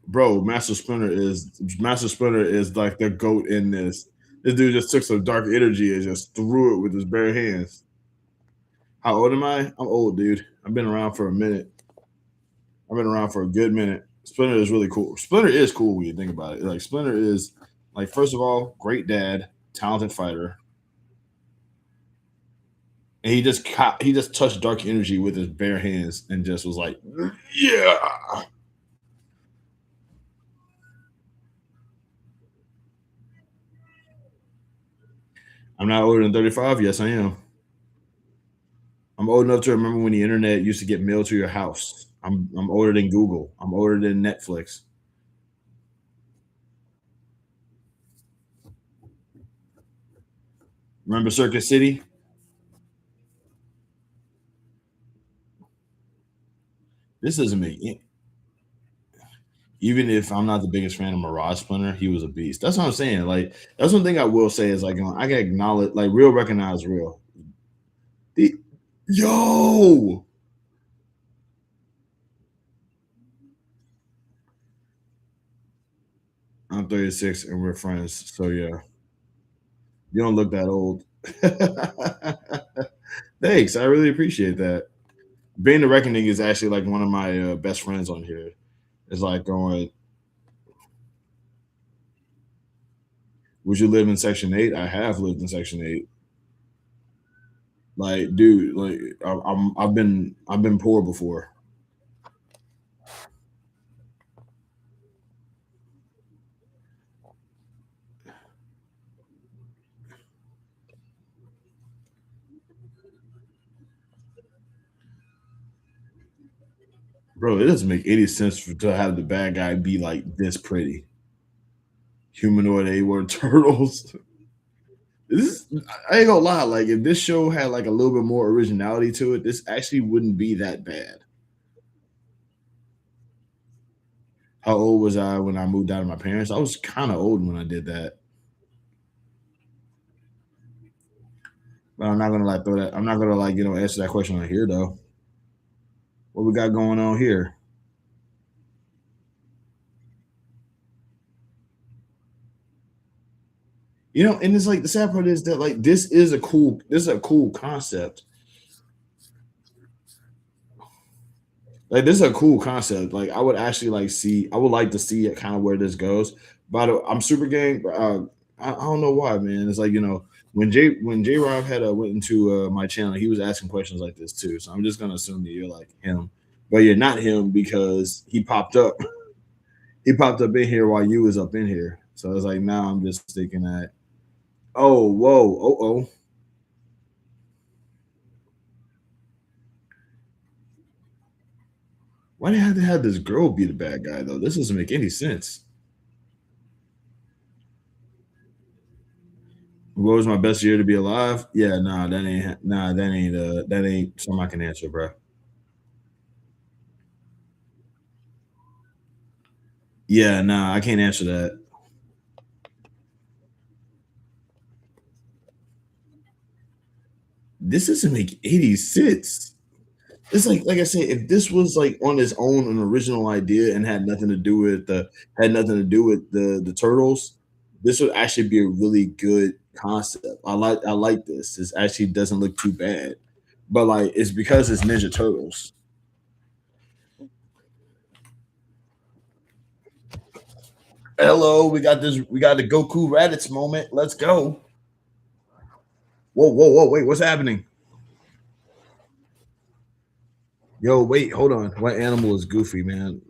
S1: Bro, Master Splinter is like the goat in this. This dude just took some dark energy and just threw it with his bare hands. How old am I? I'm old, dude. I've been around for a minute. I've been around for a good minute. Splinter is really cool. Splinter is cool when you think about it. Like Splinter is like first of all, great dad, talented fighter, and he just touched dark energy with his bare hands and just was like, yeah. I'm not older than 35. Yes, I am. I'm old enough to remember when the internet used to get mailed to your house. I'm older than Google. I'm older than Netflix. Remember Circuit City? This doesn't make even if I'm not the biggest fan of Mirage Splinter, he was a beast. That's what I'm saying. Like that's one thing I will say is like I can acknowledge like real recognize real. The- Yo, I'm 36 and we're friends. So yeah, you don't look that old. Thanks. I really appreciate that. Being the Reckoning is actually like one of my best friends on here. It's like going, would you live in Section 8? I have lived in Section 8. Like, dude, like I've been poor before. Bro, it doesn't make any sense to have the bad guy be like this pretty. Humanoid A-word turtles. This I ain't gonna lie, like if this show had like a little bit more originality to it, this actually wouldn't be that bad. How old was I when I moved out of my parents? I was kind of old when I did that. But I'm not gonna like throw that. I'm not gonna like answer that question on here though. What we got going on here? And it's like the sad part is that like this is a cool concept. Like this is a cool concept. Like I would like to see it kind of where this goes. But I'm super gang. I don't know why, man. It's like when J Rob had went into my channel, he was asking questions like this too. So I'm just gonna assume that you're like him, but you're not him because he popped up. He popped up in here while you was up in here. So it's like now I'm just thinking that. Oh, whoa, oh. Why do they have to have this girl be the bad guy though? This doesn't make any sense. What was my best year to be alive? Yeah, that ain't something I can answer, bro. Yeah, nah, I can't answer that. This doesn't make any sense. It's like I said, if this was like on its own an original idea and had nothing to do with the turtles, this would actually be a really good concept. I like this. This actually doesn't look too bad. But like it's because it's Ninja Turtles. Hello, we got the Goku Raditz moment. Let's go. Whoa, whoa, whoa, wait, what's happening? Yo, wait, hold on. What animal is Goofy, man?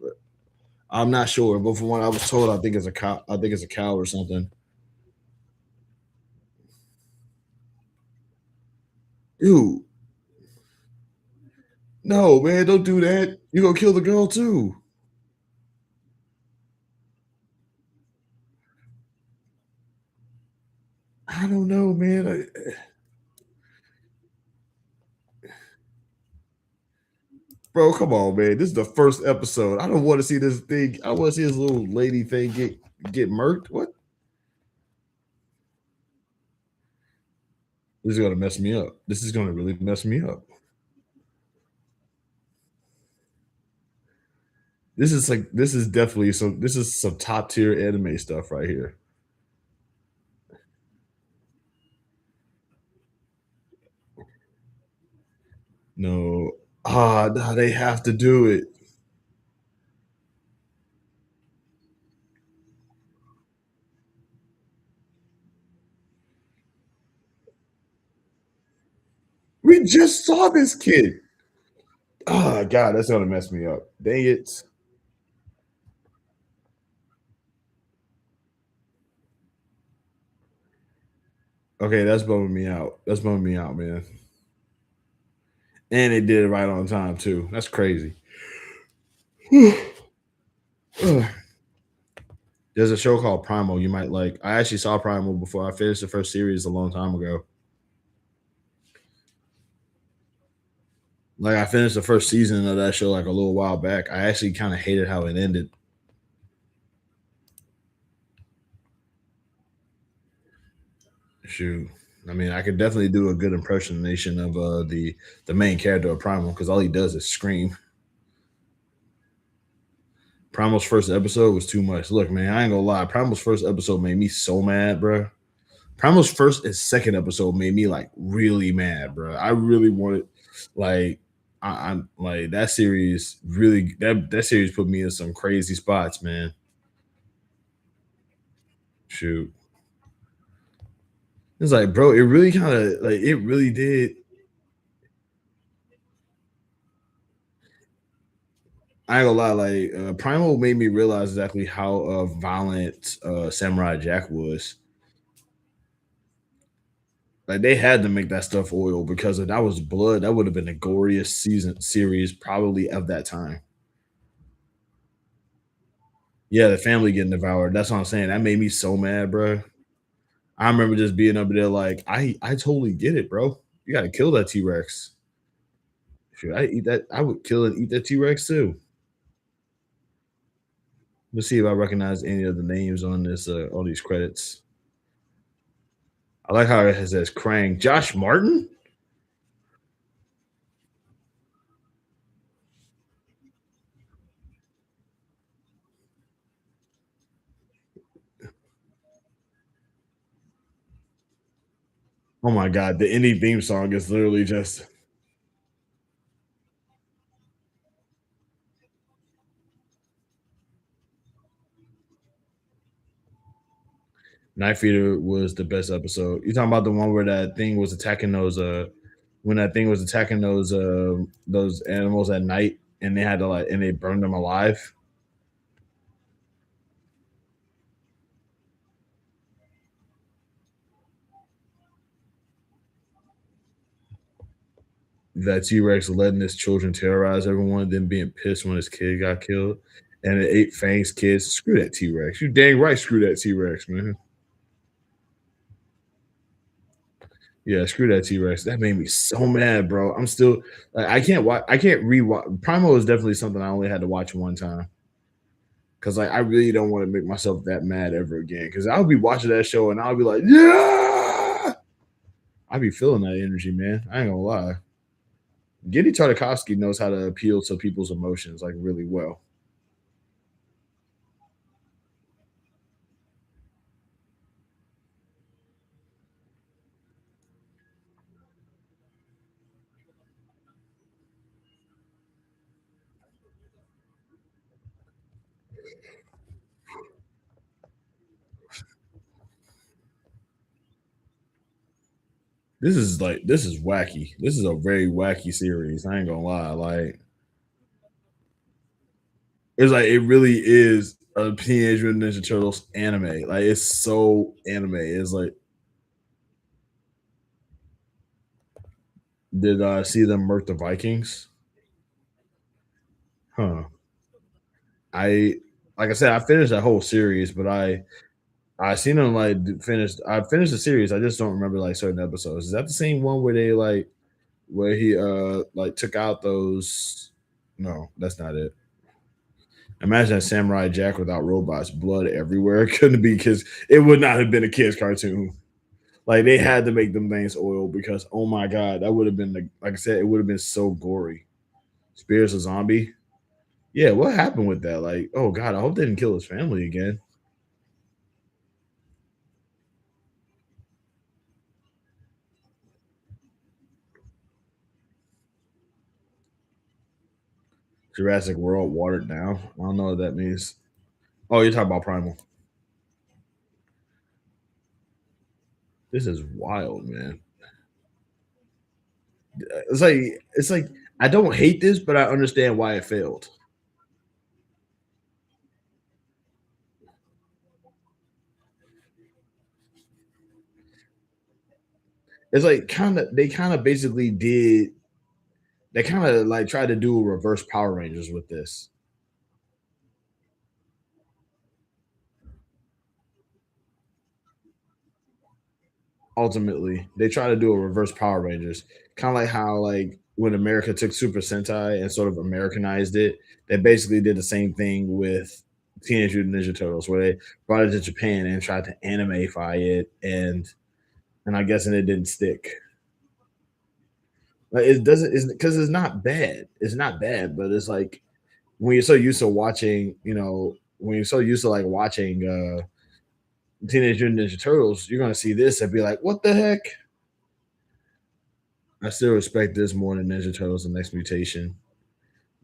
S1: I'm not sure, but from what I was told, I think it's a cow. I think it's a cow or something. Dude, no, man, don't do that. You gonna kill the girl too. I don't know, man. Bro, come on, man. This is the first episode. I don't want to see this thing. I want to see this little lady thing get murked. What? This is gonna mess me up. This is gonna really mess me up. This is some top tier anime stuff right here. No. No, they have to do it. We just saw this kid. Oh God, that's gonna mess me up. Dang it. Okay, that's bumming me out. That's bumming me out, man. And they did it right on time too. That's crazy. There's a show called Primal you might like. I actually saw Primal before I finished the first series a long time ago. Like I finished the first season of that show like a little while back. I actually kind of hated how it ended. Shoot. I mean, I could definitely do a good impersonation of the main character of Primal because all he does is scream. Primal's first episode was too much. Look, man, I ain't gonna lie. Primal's first episode made me so mad, bro. Primal's first and second episode made me like really mad, bro. I really wanted like I'm like that series really that series put me in some crazy spots, man. Shoot. It's like, bro, it really kind of like it really did. I ain't gonna lie, like Primal made me realize exactly how violent Samurai Jack was. Like they had to make that stuff oil because if that was blood, that would have been the goriest season series probably of that time. Yeah, the family getting devoured. That's what I'm saying. That made me so mad, bro. I remember just being up there like, I totally get it, bro. You gotta kill that T Rex. Shoot, I eat that. I would kill and eat that T Rex too. Let's see if I recognize any of the names on this on these credits. I like how it says Krang. Josh Martin. Oh my god, the indie theme song is literally just Knife Eater was the best episode. You talking about the one where that thing was attacking those when that thing was attacking those animals at night and they had to like and they burned them alive. That T Rex letting his children terrorize everyone, then being pissed when his kid got killed, and it ate Fang's kids. Screw that T Rex. You dang right. Screw that T Rex, man. Yeah, screw that T Rex. That made me so mad, bro. I'm still like I can't watch. I can't rewatch. Primal is definitely something I only had to watch one time because like I really don't want to make myself that mad ever again. Because I'll be watching that show and I'll be like, yeah, I be feeling that energy, man. I ain't gonna lie. Giddy Tartakovsky knows how to appeal to people's emotions like really well. This is wacky. This is a very wacky series. I ain't gonna lie. Like it's like it really is a Teenage Mutant Ninja Turtles anime. Like it's so anime. It's like did I see them murk the Vikings? Huh. I like I said, I finished that whole series, but I seen them like finished. I finished the series. I just don't remember like certain episodes. Is that the same one where they like where he like took out those? No, that's not it. Imagine a Samurai Jack without robots, blood everywhere. It couldn't be because it would not have been a kids' cartoon. Like they had to make them things oil because oh my god, that would have been like I said, it would have been so gory. Spears a zombie. Yeah, what happened with that? Like, oh god, I hope they didn't kill his family again. Jurassic World watered down. I don't know what that means. Oh, you're talking about Primal. This is wild, man. It's like I don't hate this, but I understand why it failed. It's like kind of basically did they kind of like tried to do a reverse Power Rangers with this. Ultimately, they try to do a reverse Power Rangers, kind of like how like when America took Super Sentai and sort of Americanized it, they basically did the same thing with Teenage Mutant Ninja Turtles, where they brought it to Japan and tried to animeify it, and I guess and it didn't stick. Like it doesn't, it's because it's not bad. It's not bad, but it's like when you're so used to watching, when you're so used to like watching Teenage Mutant Ninja Turtles, you're gonna see this and be like, "What the heck?" I still respect this more than Ninja Turtles: The Next Mutation.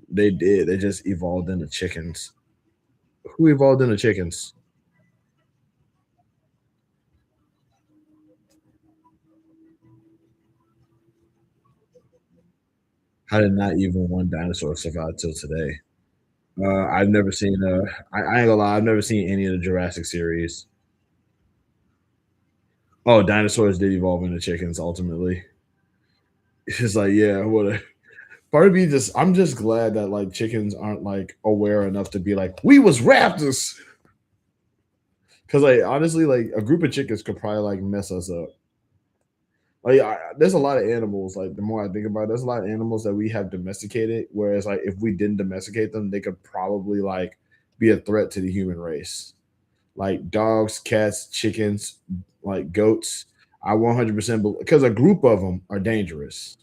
S1: They did. They just evolved into chickens. Who evolved into chickens? How did not even one dinosaur survive till today? I've never seen. I ain't gonna lie. I've never seen any of the Jurassic series. Oh, dinosaurs did evolve into chickens ultimately. It's like, yeah, what a part of me just I'm just glad that like chickens aren't like aware enough to be like, we was raptors. Cause like honestly, like a group of chickens could probably like mess us up. Like there's a lot of animals. Like the more I think about it, there's a lot of animals that we have domesticated. Whereas like if we didn't domesticate them, they could probably like be a threat to the human race. Like dogs, cats, chickens, like goats. I 100% because a group of them are dangerous.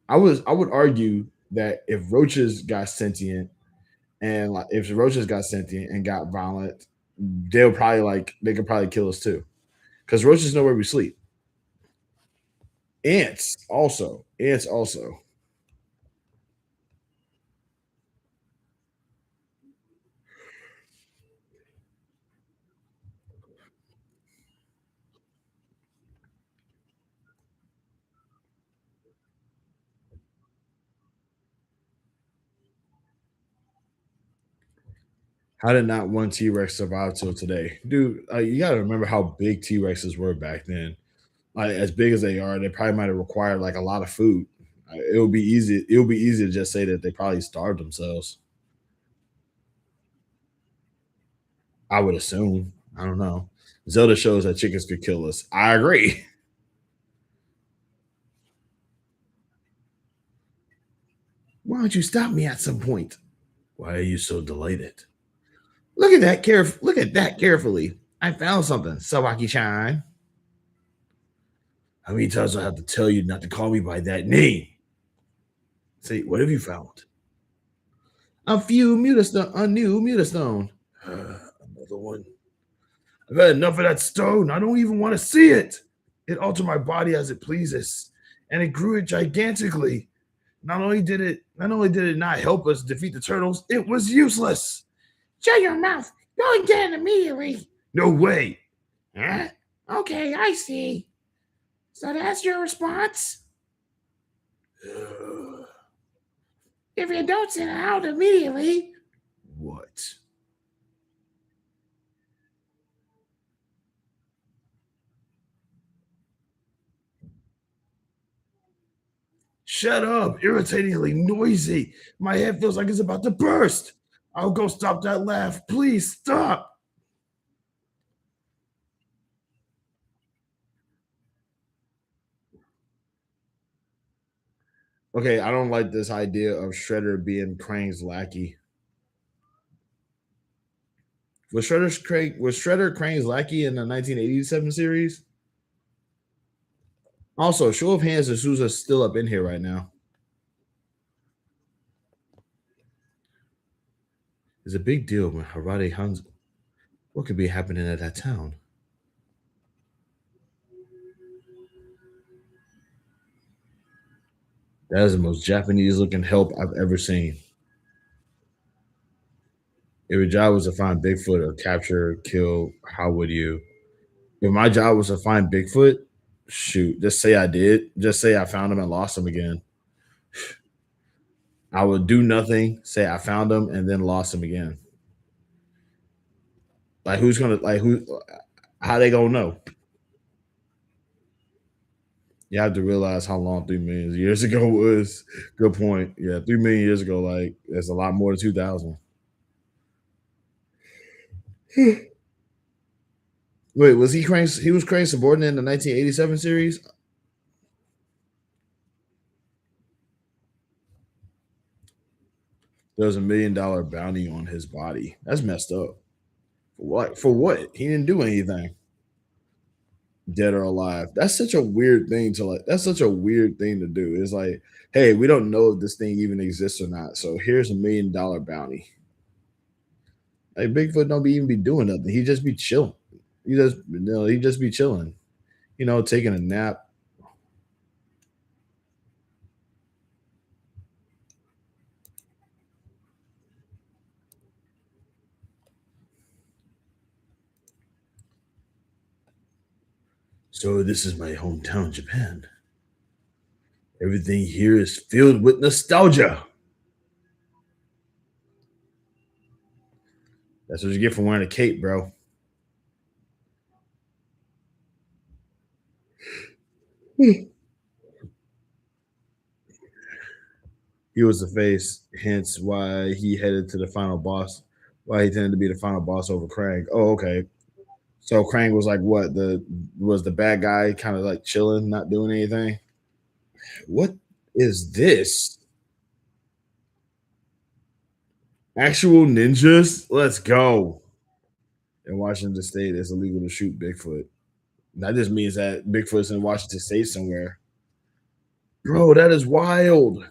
S1: I would argue that if roaches got sentient and like if roaches got sentient and got violent, they'll probably like they could probably kill us too. Because roaches know where we sleep. Ants also. Ants also. How did not one T Rex survive till today, dude? You got to remember how big T Rexes were back then. Like as big as they are, they probably might have required like a lot of food. It would be easy. It would be easy to just say that they probably starved themselves. I would assume. I don't know. Zelda shows that chickens could kill us. I agree. Why don't you stop me at some point? Why are you so delighted? Look at that carefully. I found something, Sawaki-chan. How many times do I have to tell you not to call me by that name? Say, what have you found? A new mutastone. Another one. I've had enough of that stone. I don't even want to see it. It altered my body as it pleases, and it grew it gigantically. Not only did it not help us defeat the turtles, it was useless. Shut your mouth. Go and get it immediately. No way. Huh? Okay, I see. So that's your response? If you don't sit out immediately. What? Shut up. Irritatingly noisy. My head feels like it's about to burst. I'll go stop that laugh. Please stop. Okay, I don't like this idea of Shredder being Krang's lackey. Was Shredder Krang's lackey in the 1987 series? Also, show of hands, is who's still up in here right now. It's a big deal when Harare Hans. What could be happening at that town? That is the most Japanese looking help I've ever seen. If your job was to find Bigfoot or capture, kill, how would you? If my job was to find Bigfoot, shoot, just say I did. Just say I found him and lost him again. I would do nothing, say I found him and then lost him again. Like who's gonna like who how they gonna know? You have to realize how long 3 million years ago was. Good point. Yeah, 3 million years ago, like that's a lot more than 2000. Wait, was he Crane's? He was Crane's subordinate in the 1987 series. There was $1 million bounty on his body. That's messed up. For what? For what? He didn't do anything. Dead or alive. That's such a weird thing to like. That's such a weird thing to do. It's like, hey, we don't know if this thing even exists or not. So here's $1 million bounty. Like Bigfoot don't be even be doing nothing. He just be chilling. He just be chilling. taking a nap. So this is my hometown, Japan. Everything here is filled with nostalgia. That's what you get for wearing a cape, bro. He was the face, hence why he headed to the final boss. Why he tended to be the final boss over Krang. Oh, okay. So Krang was like what the bad guy, kind of like chilling, not doing anything. What is this? Actual ninjas? Let's go. In Washington State, it's illegal to shoot Bigfoot. That just means that Bigfoot's in Washington State somewhere. Bro, that is wild.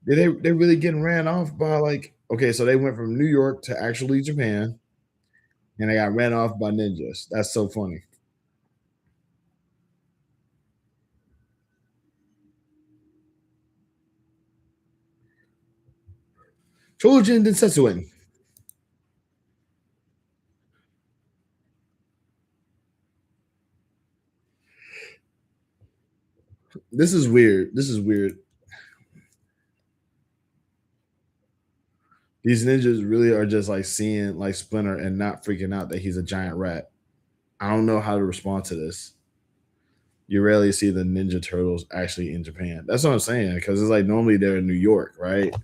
S1: They really getting ran off by like okay, so they went from New York to actually Japan and they got ran off by ninjas. That's so funny. Chojin Densetsuin. This is weird. This is weird. These ninjas really are just like seeing like Splinter and not freaking out that he's a giant rat. I don't know how to respond to this. You rarely see the Ninja Turtles actually in Japan. That's what I'm saying because it's like normally they're in New York, right?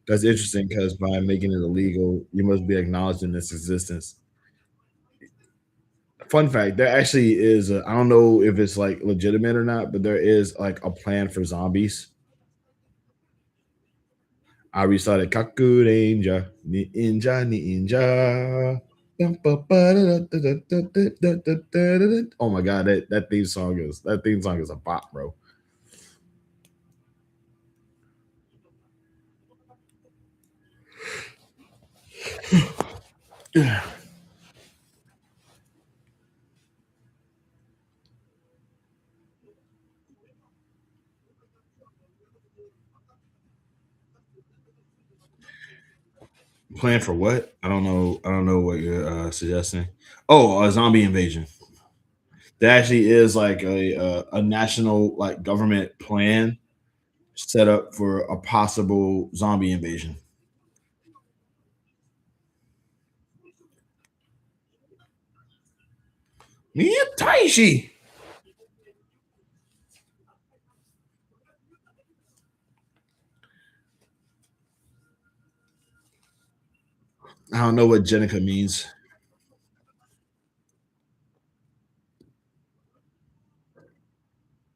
S1: That's interesting because by making it illegal, you must be acknowledging its existence. Fun fact: there actually is. I don't know if it's like legitimate or not, but there is like a plan for zombies. I restarted Kaku Ranger, Ninja, Ninja. Oh my god, that theme song is a bop, bro. Plan for what? I don't know. I don't know what you're suggesting. Oh, a zombie invasion. There actually is like a national like government plan set up for a possible zombie invasion. Yeah, Taishi. I don't know what Jenica means.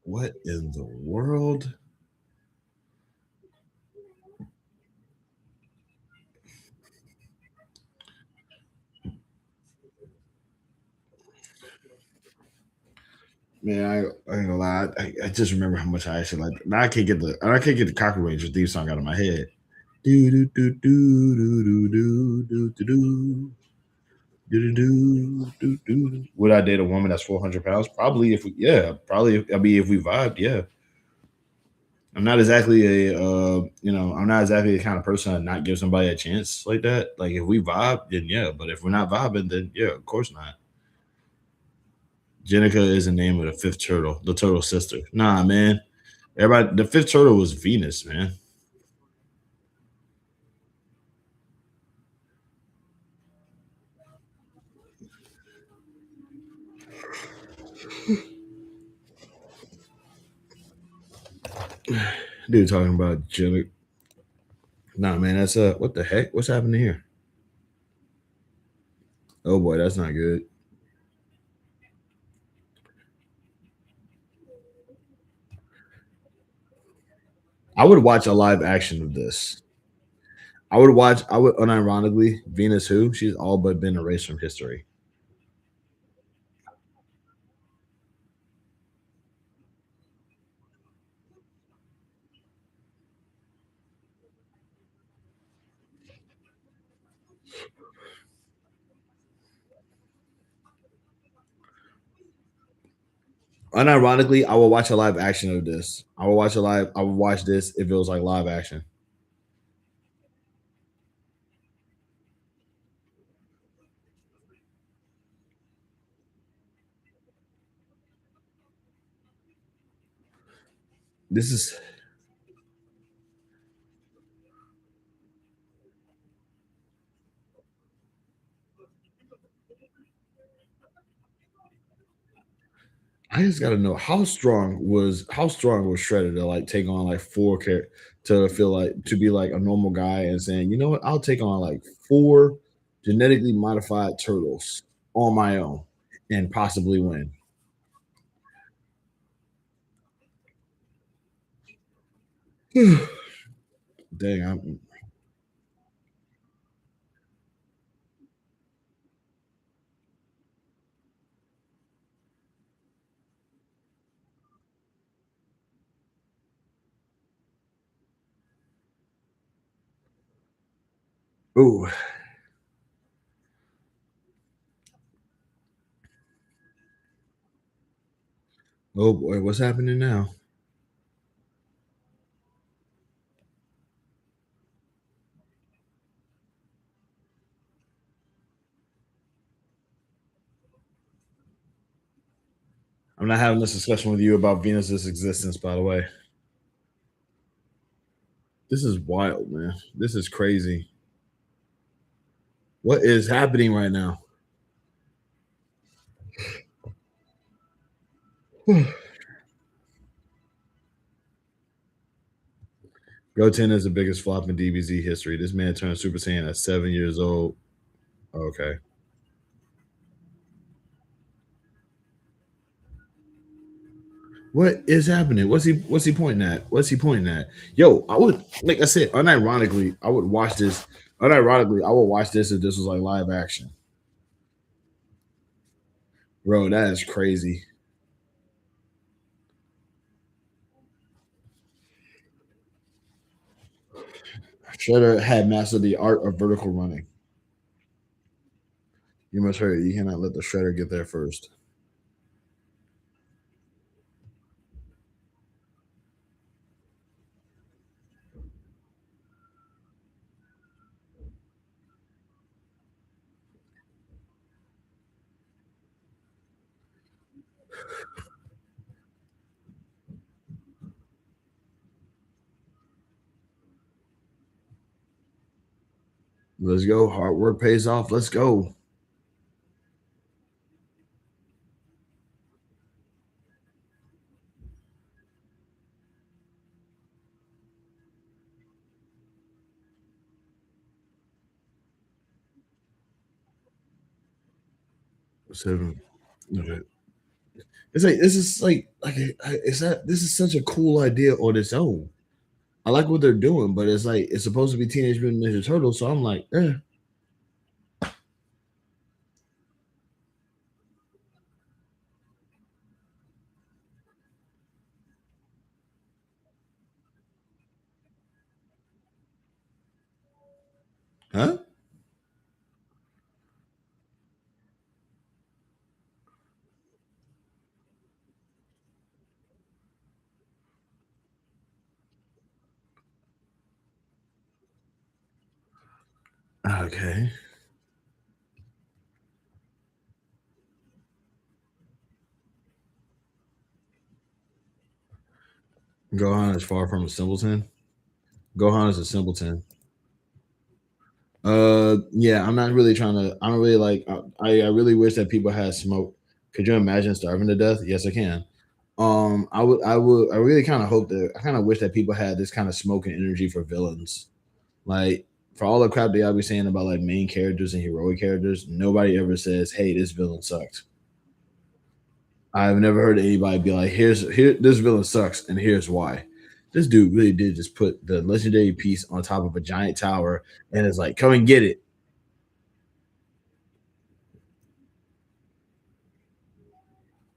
S1: What in the world? Man, I ain't gonna lie. I just remember how much I actually like. Now I can't get the Cockroaches theme song out of my head. Do do do do do do do do do do do do do. Would I date a woman that's 400 pounds? Probably if we, yeah, probably. I mean, if we vibed, yeah. I'm not exactly I'm not exactly the kind of person to not give somebody a chance like that. Like if we vibe, then yeah. But if we're not vibing, then yeah, of course not. Jenica is the name of the fifth turtle, the turtle sister. Nah, man. Everybody, the fifth turtle was Venus, man. Dude talking about Jenica. Nah, man, that's what the heck? What's happening here? Oh boy, that's not good. I would watch a live action of this. I would unironically, Venus who? She's all but been erased from history. Unironically, I will watch a live action of this. I will watch this if it was like live action. This is I just gotta know how strong was Shredder to like take on like four characters to feel like to be like a normal guy and saying, you know what, I'll take on like four genetically modified turtles on my own and possibly win. Dang, I'm ooh, oh boy, what's happening now? I'm not having this discussion with you about Venus's existence, by the way. This is wild, man. This is crazy. What is happening right now? Goten is the biggest flop in DBZ history. This man turned Super Saiyan at 7 years old. Okay. What is happening? What's he pointing at? What's he pointing at? Yo, I would like I said, unironically, I would watch this. Unironically, I would watch this if this was like live action. Bro, that is crazy. Shredder had mastered the art of vertical running. You must hurry. You cannot let the Shredder get there first. Let's go. Hard work pays off. Let's go. 7. Okay. It's like this is like it's that this is such a cool idea on its own. I like what they're doing, but it's like it's supposed to be Teenage Mutant Ninja Turtles, so I'm like, huh? Okay. Gohan is far from a simpleton. Gohan is a simpleton. Yeah, I'm not really trying to. I don't really like. I really wish that people had smoke. Could you imagine starving to death? Yes, I can. I really kind of hope that I kind of wish that people had this kind of smoke and energy for villains. Like for all the crap they all be saying about like main characters and heroic characters, nobody ever says, "Hey, this villain sucked." I've never heard anybody be like, "Here, this villain sucks, and here's why." This dude really did just put the legendary piece on top of a giant tower and is like, come and get it.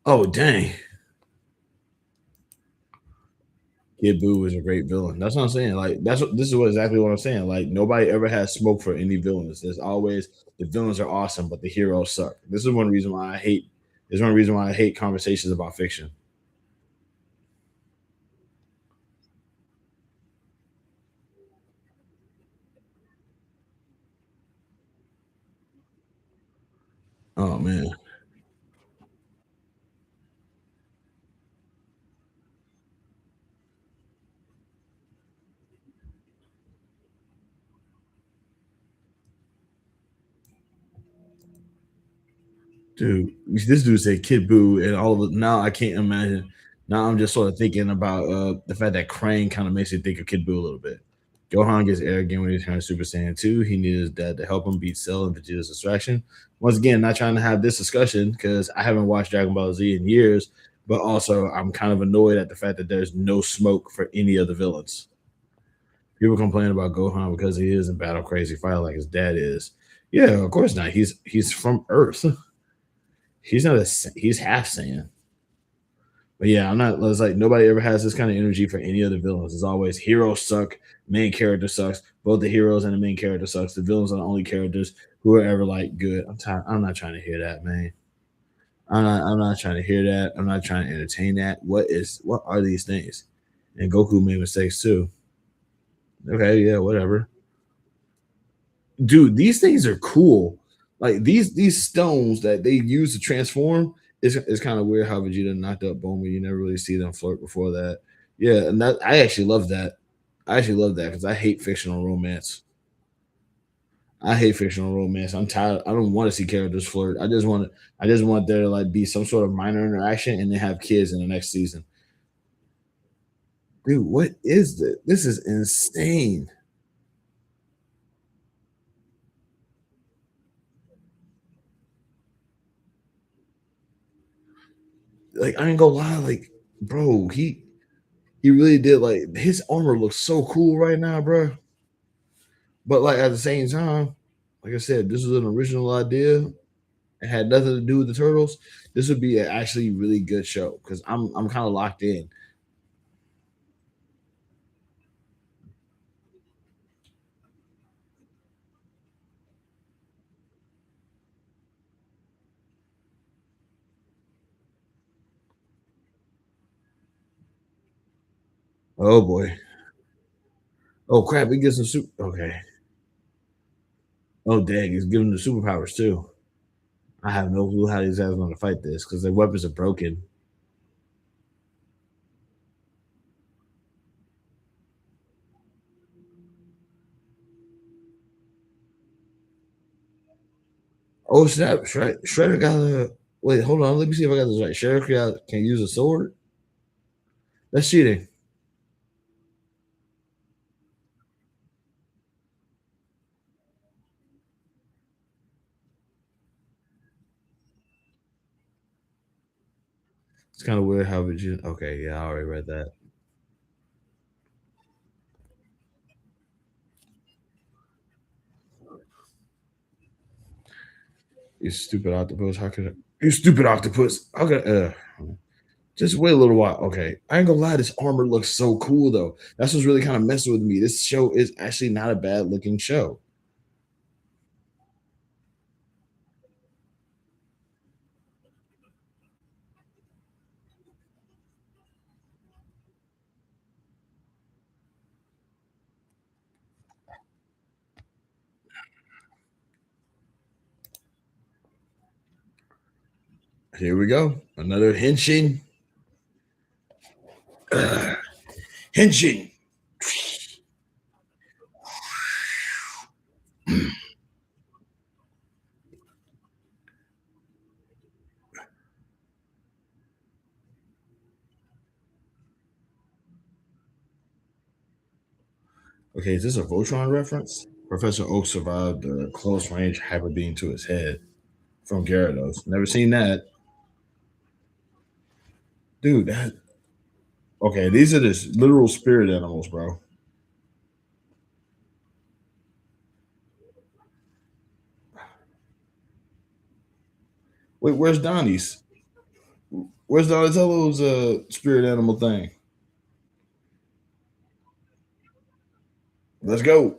S1: Oh, dang. Kid Buu is a great villain. That's what I'm saying. Like that's what this is what exactly what I'm saying. Like nobody ever has smoke for any villains. There's always the villains are awesome, but the heroes suck. This is one reason why I hate. Is one reason why I hate conversations about fiction. Oh man, dude, this dude said Kid Buu, and all of it. Now I can't imagine. Now I'm just sort of thinking about the fact that Krang kind of makes me think of Kid Buu a little bit. Gohan gets arrogant when he turns Super Saiyan 2. He needed his dad to help him beat Cell and Vegeta's distraction. Once again, not trying to have this discussion because I haven't watched Dragon Ball Z in years, but also I'm kind of annoyed at the fact that there's no smoke for any of the villains. People complain about Gohan because he is in battle crazy fighter like his dad is. Yeah, of course not. He's from Earth. He's not he's half Saiyan. But yeah, I'm not. It's like nobody ever has this kind of energy for any of the villains. It's always heroes suck, main character sucks. Both the heroes and the main character sucks. The villains are the only characters who are ever like good. I'm tired. I'm not trying to hear that, man. I'm not trying to hear that. I'm not trying to entertain that. What are these things? And Goku made mistakes too. Okay, yeah, whatever. Dude, these things are cool. Like these stones that they use to transform is kind of weird how Vegeta knocked up Bulma. You never really see them flirt before that. Yeah, and that I actually love that. I actually love that because I hate fictional romance. I hate fictional romance. I'm tired. I don't want to see characters flirt. I just want there to like be some sort of minor interaction and then have kids in the next season. Dude, what is this? This is insane. Like I ain't gonna lie, like bro, he really did like his armor looks so cool right now, bro. But like at the same time, like I said, this was an original idea. It had nothing to do with the turtles. This would be an actually really good show because I'm kind of locked in. Oh boy. Oh crap, he gets some soup. Okay. Oh dang, he's giving the superpowers too. I have no clue how these guys are going to fight this because their weapons are broken. Oh snap! Shredder got a wait. Hold on, let me see if I got this right. Shredder can use a sword. That's cheating. It's kind of weird how Vegeta. Okay, yeah, I already read that. You stupid octopus. How could I? You stupid octopus. How could just wait a little while? Okay, I ain't gonna lie. This armor looks so cool though. That's what's really kind of messing with me. This show is actually not a bad looking show. Here we go. Another henshin. Henshin. Okay, is this a Voltron reference? Professor Oak survived the close range hyper beam to his head from Gyarados. Never seen that. Dude, that Okay, these are the literal spirit animals, bro. Wait, where's Donnie's? Where's Donatello's spirit animal thing? Let's go.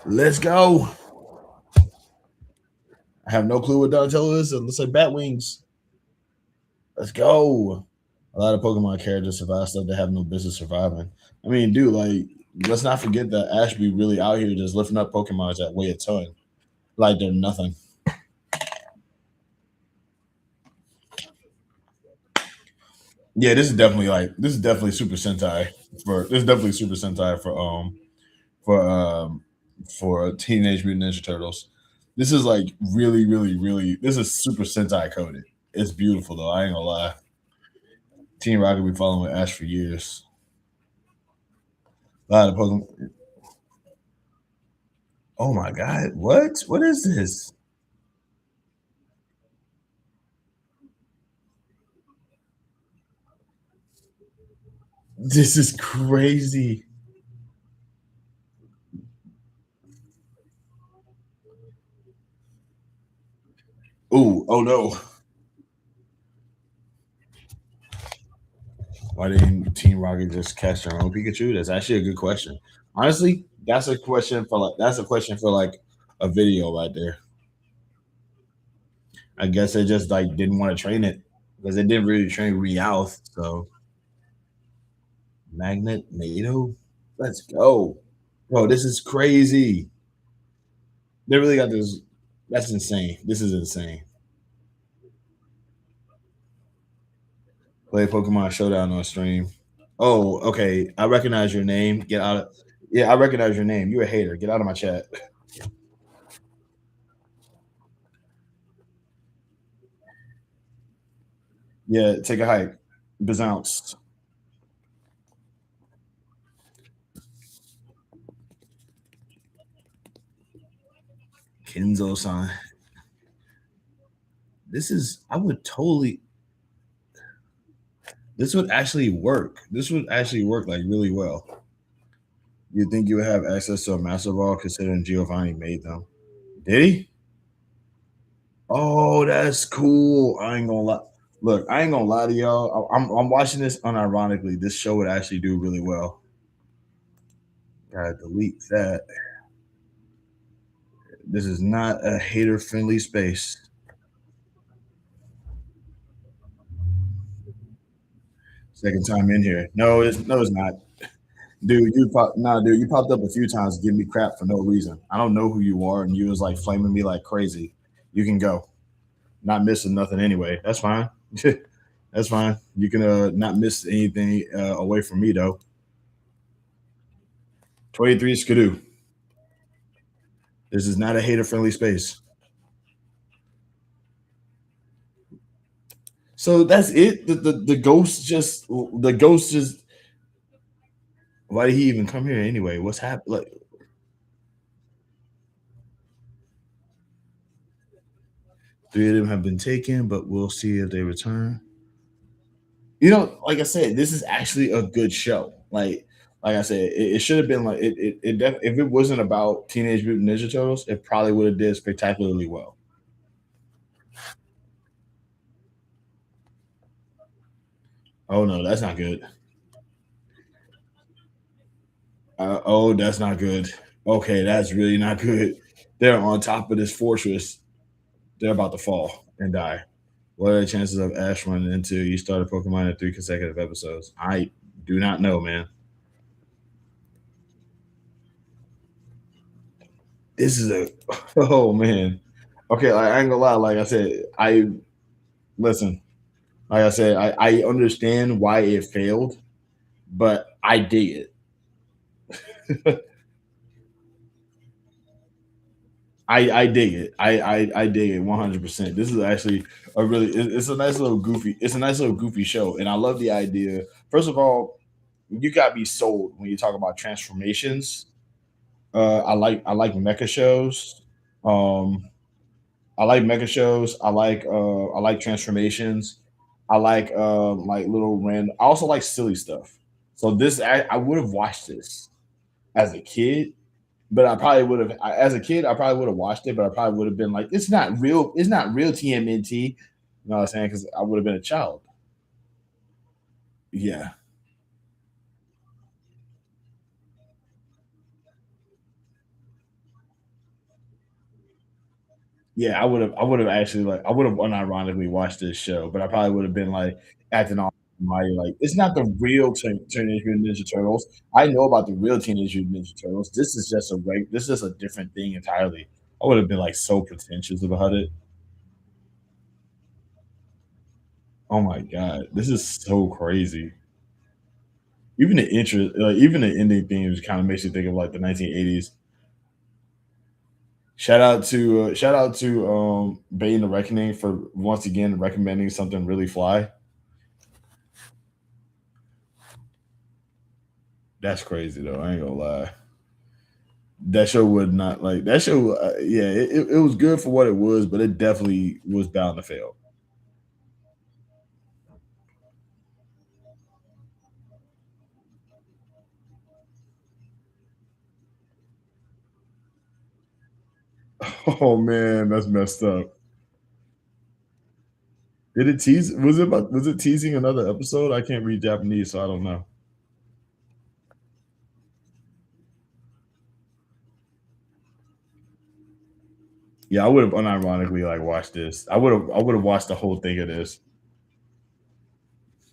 S1: Let's go. I have no clue what Donatello is. It looks like bat wings. Let's go. A lot of Pokemon characters survive stuff they have no business surviving. I mean, dude, like, let's not forget that Ashby really out here just lifting up Pokemon that weigh a ton. Like they're nothing. Yeah, this is definitely Super Sentai for this is definitely Super Sentai for Teenage Mutant Ninja Turtles. This is like really, really, really. This is Super Sentai coded. It's beautiful though. I ain't gonna lie. Team Rocket been following Ash for years. A lot of Pokemon. Oh my god, what? What is this? This is crazy. Ooh, oh no. Why didn't Team Rocket just catch their own Pikachu? That's actually a good question. Honestly, that's a question for like a video right there. I guess they just like didn't want to train it because they didn't really train Meowth. So Magnet NATO, let's go. Bro, this is crazy. They really got this. That's insane. This is insane. Play Pokemon Showdown on stream. Oh, okay. I recognize your name. Get out of Yeah, I recognize your name. You're a hater. Get out of my chat. Yeah, take a hike. Bazounce. Kenzo san. This is I would totally this would actually work. This would actually work like really well. You think you would have access to a master ball considering Giovanni made them? Did he? Oh, that's cool. I ain't gonna lie. Look, I ain't gonna lie to y'all. I'm watching this unironically. This show would actually do really well. Gotta delete that. This is not a hater friendly space. Second time in here. No, it's not. Dude, dude, you popped up a few times giving me crap for no reason. I don't know who you are, and you was like flaming me like crazy. You can go. Not missing nothing anyway. That's fine. That's fine. You can not miss anything away from me though. 23 Skidoo. This is not a hater friendly space. So that's it. The ghost just why did he even come here anyway? What's happened? Like three of them have been taken, but we'll see if they return. Like I said, this is actually a good show. Like I said, it should have been like if it wasn't about Teenage Mutant Ninja Turtles, it probably would have did spectacularly well. Oh no, that's not good. Oh, that's not good. Okay, that's really not good. They're on top of this fortress. They're about to fall and die. What are the chances of Ash running into you started Pokemon in 3 consecutive episodes? I do not know, man. This is a oh man. Okay, like, I ain't gonna lie. Like I said, I listen. Like I said, I understand why it failed, but I dig it. I dig it. I dig it 100%. This is actually it's a nice little goofy show, and I love the idea. First of all, you got me sold when you talk about transformations. I like mecha shows. Um, I like mecha shows. I like transformations. I like little random. I also like silly stuff. So this I would have watched this as a kid, but I probably would have as a kid I probably would have watched it, but I probably would have been like, it's not real TMNT. You know what I'm saying? Because I would have been a child. Yeah. Yeah, I would have actually like I would have unironically watched this show, but I probably would have been like acting all mighty like it's not the real Teenage Mutant Ninja Turtles. I know about the real Teenage Mutant Ninja Turtles. This is a different thing entirely. I would have been like so pretentious about it. Oh my god, this is so crazy. Even the ending themes kind of makes you think of like the 1980s. Shout out to Bane the Reckoning for once again recommending something really fly. That's crazy though. I ain't gonna lie. That show would not like that show. Yeah, it was good for what it was, but it definitely was bound to fail. Oh man, that's messed up. Did it tease? Was it teasing another episode? I can't read Japanese, so I don't know. Yeah, I would have unironically like watched this. I would have watched the whole thing of this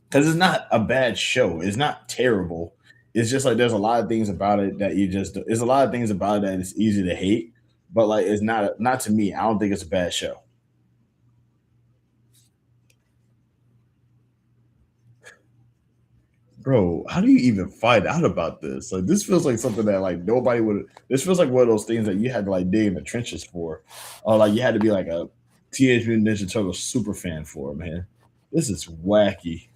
S1: because it's not a bad show. It's not terrible. It's just like there's a lot of things about it that you just. There's a lot of things about it that it's easy to hate, but like it's not to me. I don't think it's a bad show. Bro, how do you even find out about this? Like, this feels like something that like nobody would. This feels like one of those things that you had to like dig in the trenches for, or like you had to be like a Teenage Mutant Ninja Turtle super fan for, man. This is wacky.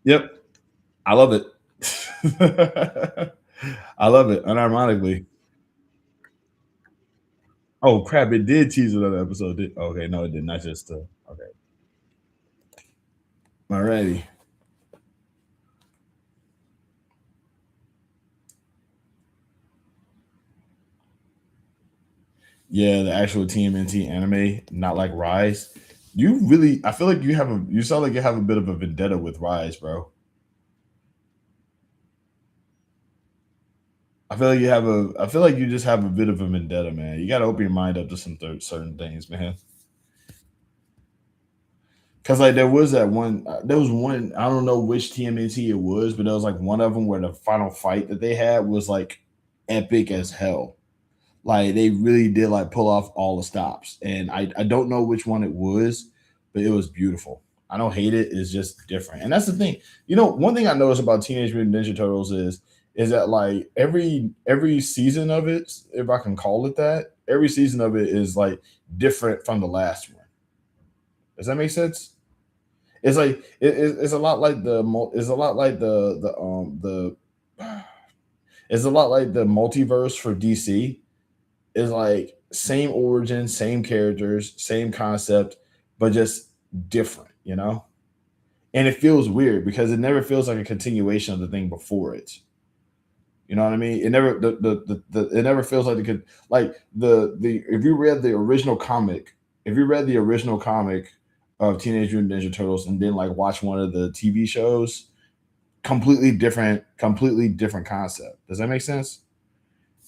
S1: Yep, I love it. I love it. Unironically. Oh crap! It did tease another episode. Okay, no, it did not. Just okay. Alrighty. Yeah, the actual TMNT anime, not like Rise. You really, I feel like you sound like you have a bit of a vendetta with Rise, bro. I feel like you just have a bit of a vendetta, man. You got to open your mind up to some certain things, man. Cause like there was one, I don't know which TMNT it was, but there was like one of them where the final fight that they had was like epic as hell. Like they really did like pull off all the stops, and I don't know which one it was, but it was beautiful. I don't hate it. It's just different, and that's the thing. You know, one thing I noticed about Teenage Mutant Ninja Turtles is that like every season of it, if I can call it that, every season of it is like different from the last one. Does that make sense? It's like it's a lot like it's a lot like the it's a lot like the multiverse for DC is like same origin, same characters, same concept, but just different, you know? And it feels weird because it never feels like a continuation of the thing before it. You know what I mean? It never it never feels like it could like the if you read the original comic, if you read the original comic of Teenage Mutant Ninja Turtles and then like watch one of the TV shows, completely different concept. Does that make sense?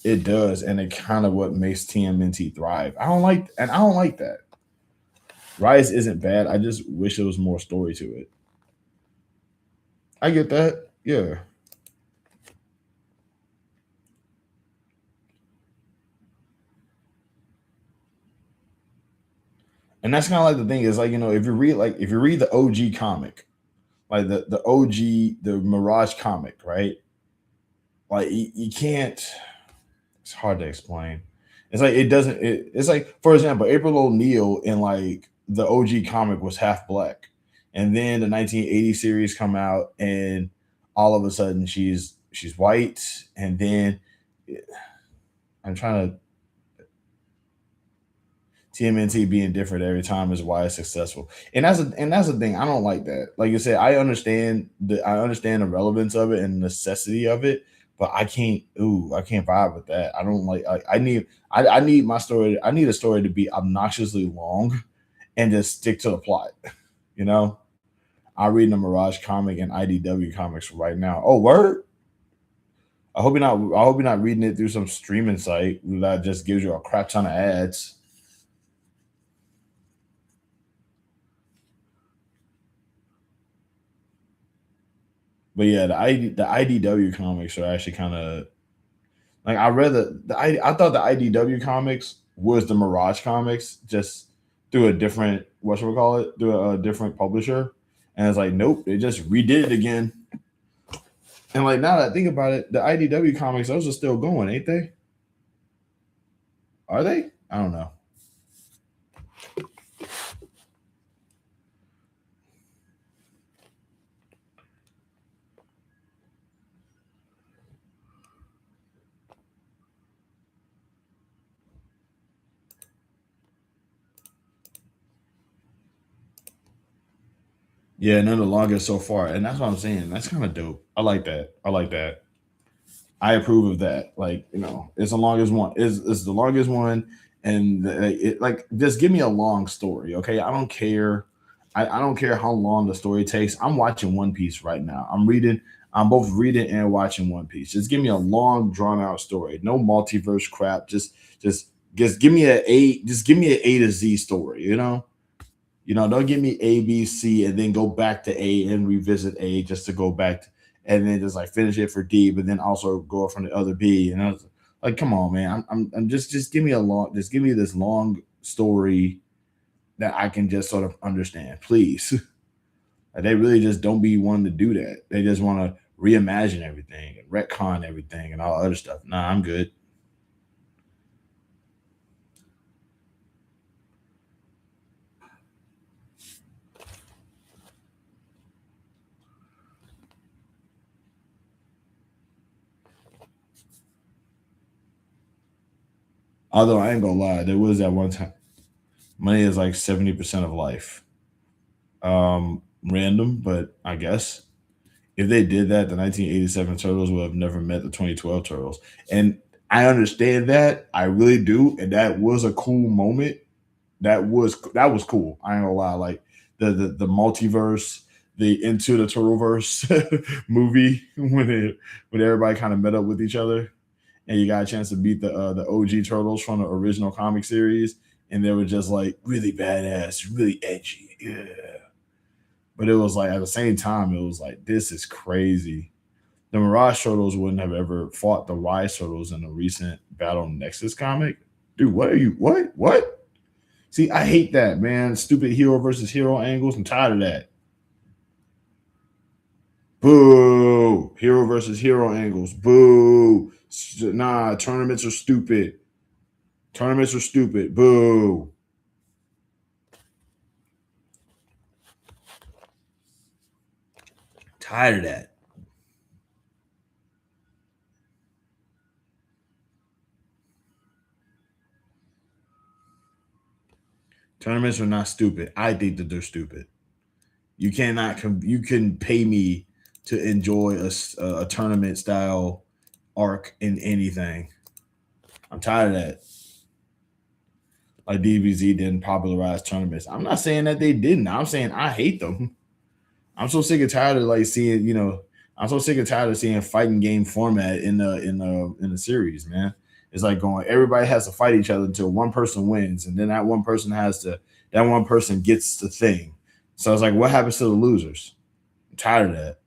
S1: It does, and it kind of what makes TMNT thrive. I don't like that. Rise isn't bad. I just wish there was more story to it. I get that. Yeah. And that's kind of like the thing is like, you know, if you read the OG comic, like the OG, the Mirage comic, right? Like you can't. It's hard to explain. It's like it doesn't. It's like, for example, April O'Neil in like the OG comic was half black, and then the 1980 series come out, and all of a sudden she's white, and then I'm trying to TMNT being different every time is why it's successful. And that's the thing. I don't like that. Like you said, I understand the relevance of it and necessity of it, but I can't vibe with that. I don't like I need my story. I need a story to be obnoxiously long and just stick to the plot. You know? I'm reading a Mirage comic and IDW comics right now. Oh, word. I hope you're not reading it through some streaming site that just gives you a crap ton of ads. But yeah, the IDW comics are actually kind of like I read I thought the IDW comics was the Mirage comics just through a different what should we call it through a different publisher, and it's like nope, they just redid it again. And like now that I think about it, the IDW comics those are still going, ain't they? Are they? I don't know. Yeah, none the longest so far, and that's what I'm saying. That's kind of dope. I like that. I like that. I approve of that. Like, it's the longest one. Is the longest one, and like just give me a long story, okay? I don't care. I don't care how long the story takes. I'm watching One Piece right now. I'm reading. I'm both reading and watching One Piece. Just give me a long, drawn out story. No multiverse crap. Just give me a A. Just give me an A to Z story. Don't give me A, B, C, and then go back to A and revisit A just to go back and then just like finish it for D, but then also go from the other B. And I was like, come on, man. I'm just give me just give me this long story that I can just sort of understand, please. Like, they really just don't be wanting to do that. They just want to reimagine everything and retcon everything and all other stuff. Nah, I'm good. Although I ain't gonna lie, there was that one time. Money is like 70% of life. Random, but I guess if they did that, the 1987 Turtles would have never met the 2012 Turtles. And I understand that. I really do. And that was a cool moment. That was cool. I ain't gonna lie. Like the multiverse, the Into the Turtleverse movie when everybody kind of met up with each other and you got a chance to beat the OG Turtles from the original comic series, and they were just like really badass, really edgy. Yeah. But it was like at the same time, it was like this is crazy. The Mirage Turtles wouldn't have ever fought the Rise Turtles in a recent Battle Nexus comic. Dude, what are you? What? What? See, I hate that, man. Stupid hero versus hero angles. I'm tired of that. Boo. Hero versus hero angles. Boo. Nah, tournaments are stupid. Tournaments are stupid. Boo. Tired of that. Tournaments are not stupid. I think that they're stupid. You can pay me to enjoy a tournament style arc in anything. I'm tired of that. Like DBZ didn't popularize tournaments. I'm not saying that they didn't. I'm saying I hate them. I'm so sick and tired of like seeing, I'm so sick and tired of seeing fighting game format in the series, man. It's like going everybody has to fight each other until one person wins, and then that one person gets the thing. So it's like, what happens to the losers? I'm tired of that.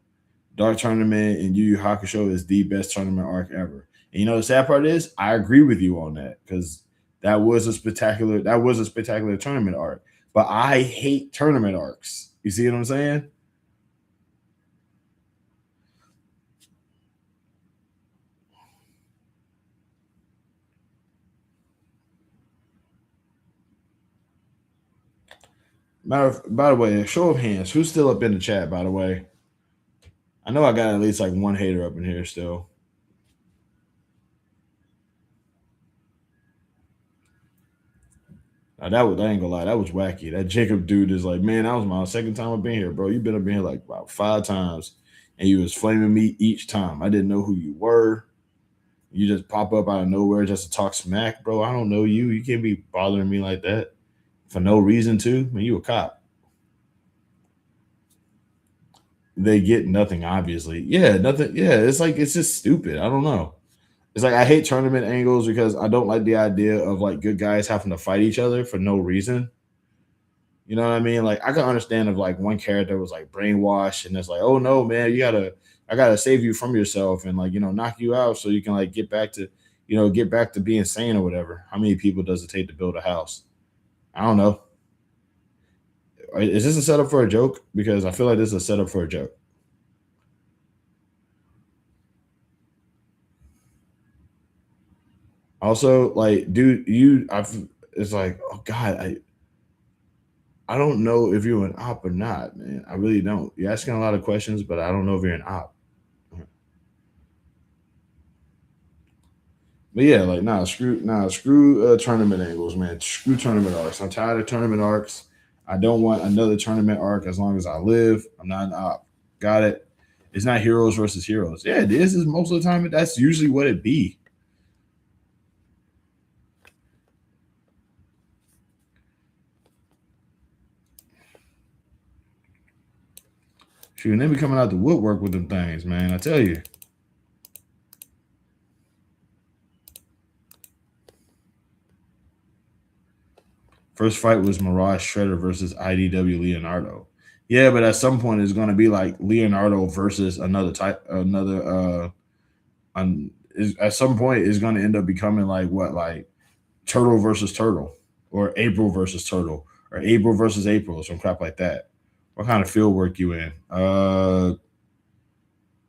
S1: Dark Tournament and Yu Yu Hakusho is the best tournament arc ever. And the sad part is, I agree with you on that because that was a spectacular tournament arc. But I hate tournament arcs. You see what I'm saying? By the way, show of hands, who's still up in the chat? By the way, I know I got at least like one hater up in here still. That was, I ain't gonna lie, that was wacky. That Jacob dude is like, man, that was my second time I've been here, bro. You've been up in here like about 5 times, and you was flaming me each time. I didn't know who you were. You just pop up out of nowhere just to talk smack, bro. I don't know you. You can't be bothering me like that for no reason, too. Man, you a cop. They get nothing, obviously. Yeah, nothing. Yeah, it's like it's just stupid. I don't know. It's like I hate tournament angles because I don't like the idea of like good guys having to fight each other for no reason. You know what I mean? Like I can understand if like one character was like brainwashed and it's like, oh no, man, I gotta save you from yourself and like knock you out so you can like get back to being sane or whatever. How many people does it take to build a house? I don't know. Is this a setup for a joke? Because I feel like this is a setup for a joke. Also, like, dude, it's like, oh God, I don't know if you're an op or not, man. I really don't. You're asking a lot of questions, but I don't know if you're an op. But yeah, like screw tournament angles, man. Screw tournament arcs. I'm tired of tournament arcs. I don't want another tournament arc as long as I live. I'm not an op. Got it. It's not heroes versus heroes. Yeah, it is. Is most of the time. That's usually what it be. Shoot, and they be coming out the woodwork with them things, man. I tell you. First fight was Mirage Shredder versus IDW Leonardo. Yeah, but at some point it's going to be like Leonardo versus at some point it's going to end up becoming like what, like Turtle versus Turtle, or April versus Turtle, or April versus April, some crap like that. What kind of field work you in?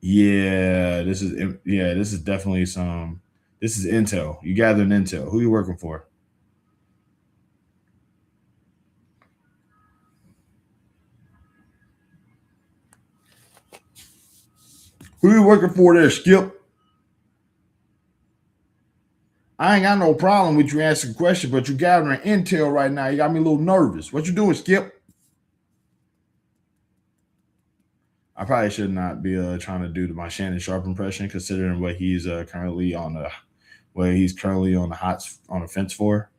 S1: This is definitely some. This is intel. You gathering intel. Who you working for? Who you working for there, Skip? I ain't got no problem with you asking questions, but you gathering intel right now. You got me a little nervous. What you doing, Skip? I probably should not be trying to do my Shannon Sharp impression, considering what he's currently on the on the fence for.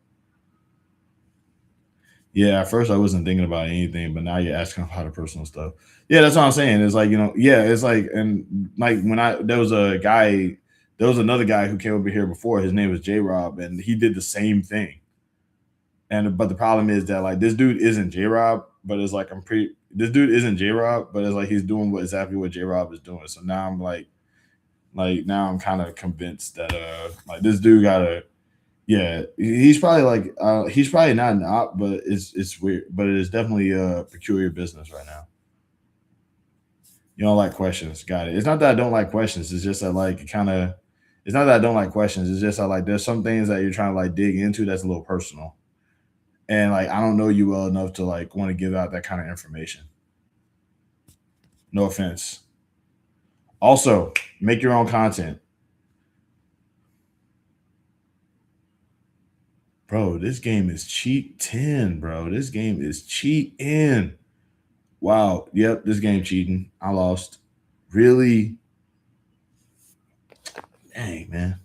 S1: Yeah, at first I wasn't thinking about anything, but now you're asking a lot of personal stuff. Yeah, that's what I'm saying. It's like, yeah, it's like, and like when there was another guy who came over here before. His name was J Rob, and he did the same thing. And but the problem is that like this dude isn't J Rob, but it's like this dude isn't J Rob, but it's like he's doing exactly what J Rob is doing. So now I'm like now I'm kind of convinced that like this dude gotta, yeah, he's probably not an op, but it's weird, but it is definitely a peculiar business right now. You don't like questions, got it. It's not that I don't like questions. It's just that like kind of. It's not that I don't like questions. It's just that like there's some things that you're trying to like dig into that's a little personal, and like I don't know you well enough to like want to give out that kind of information. No offense. Also, make your own content. Bro, this game is cheat 10, bro. This game is cheating. Wow. Yep, this game cheating. I lost. Really? Dang, man.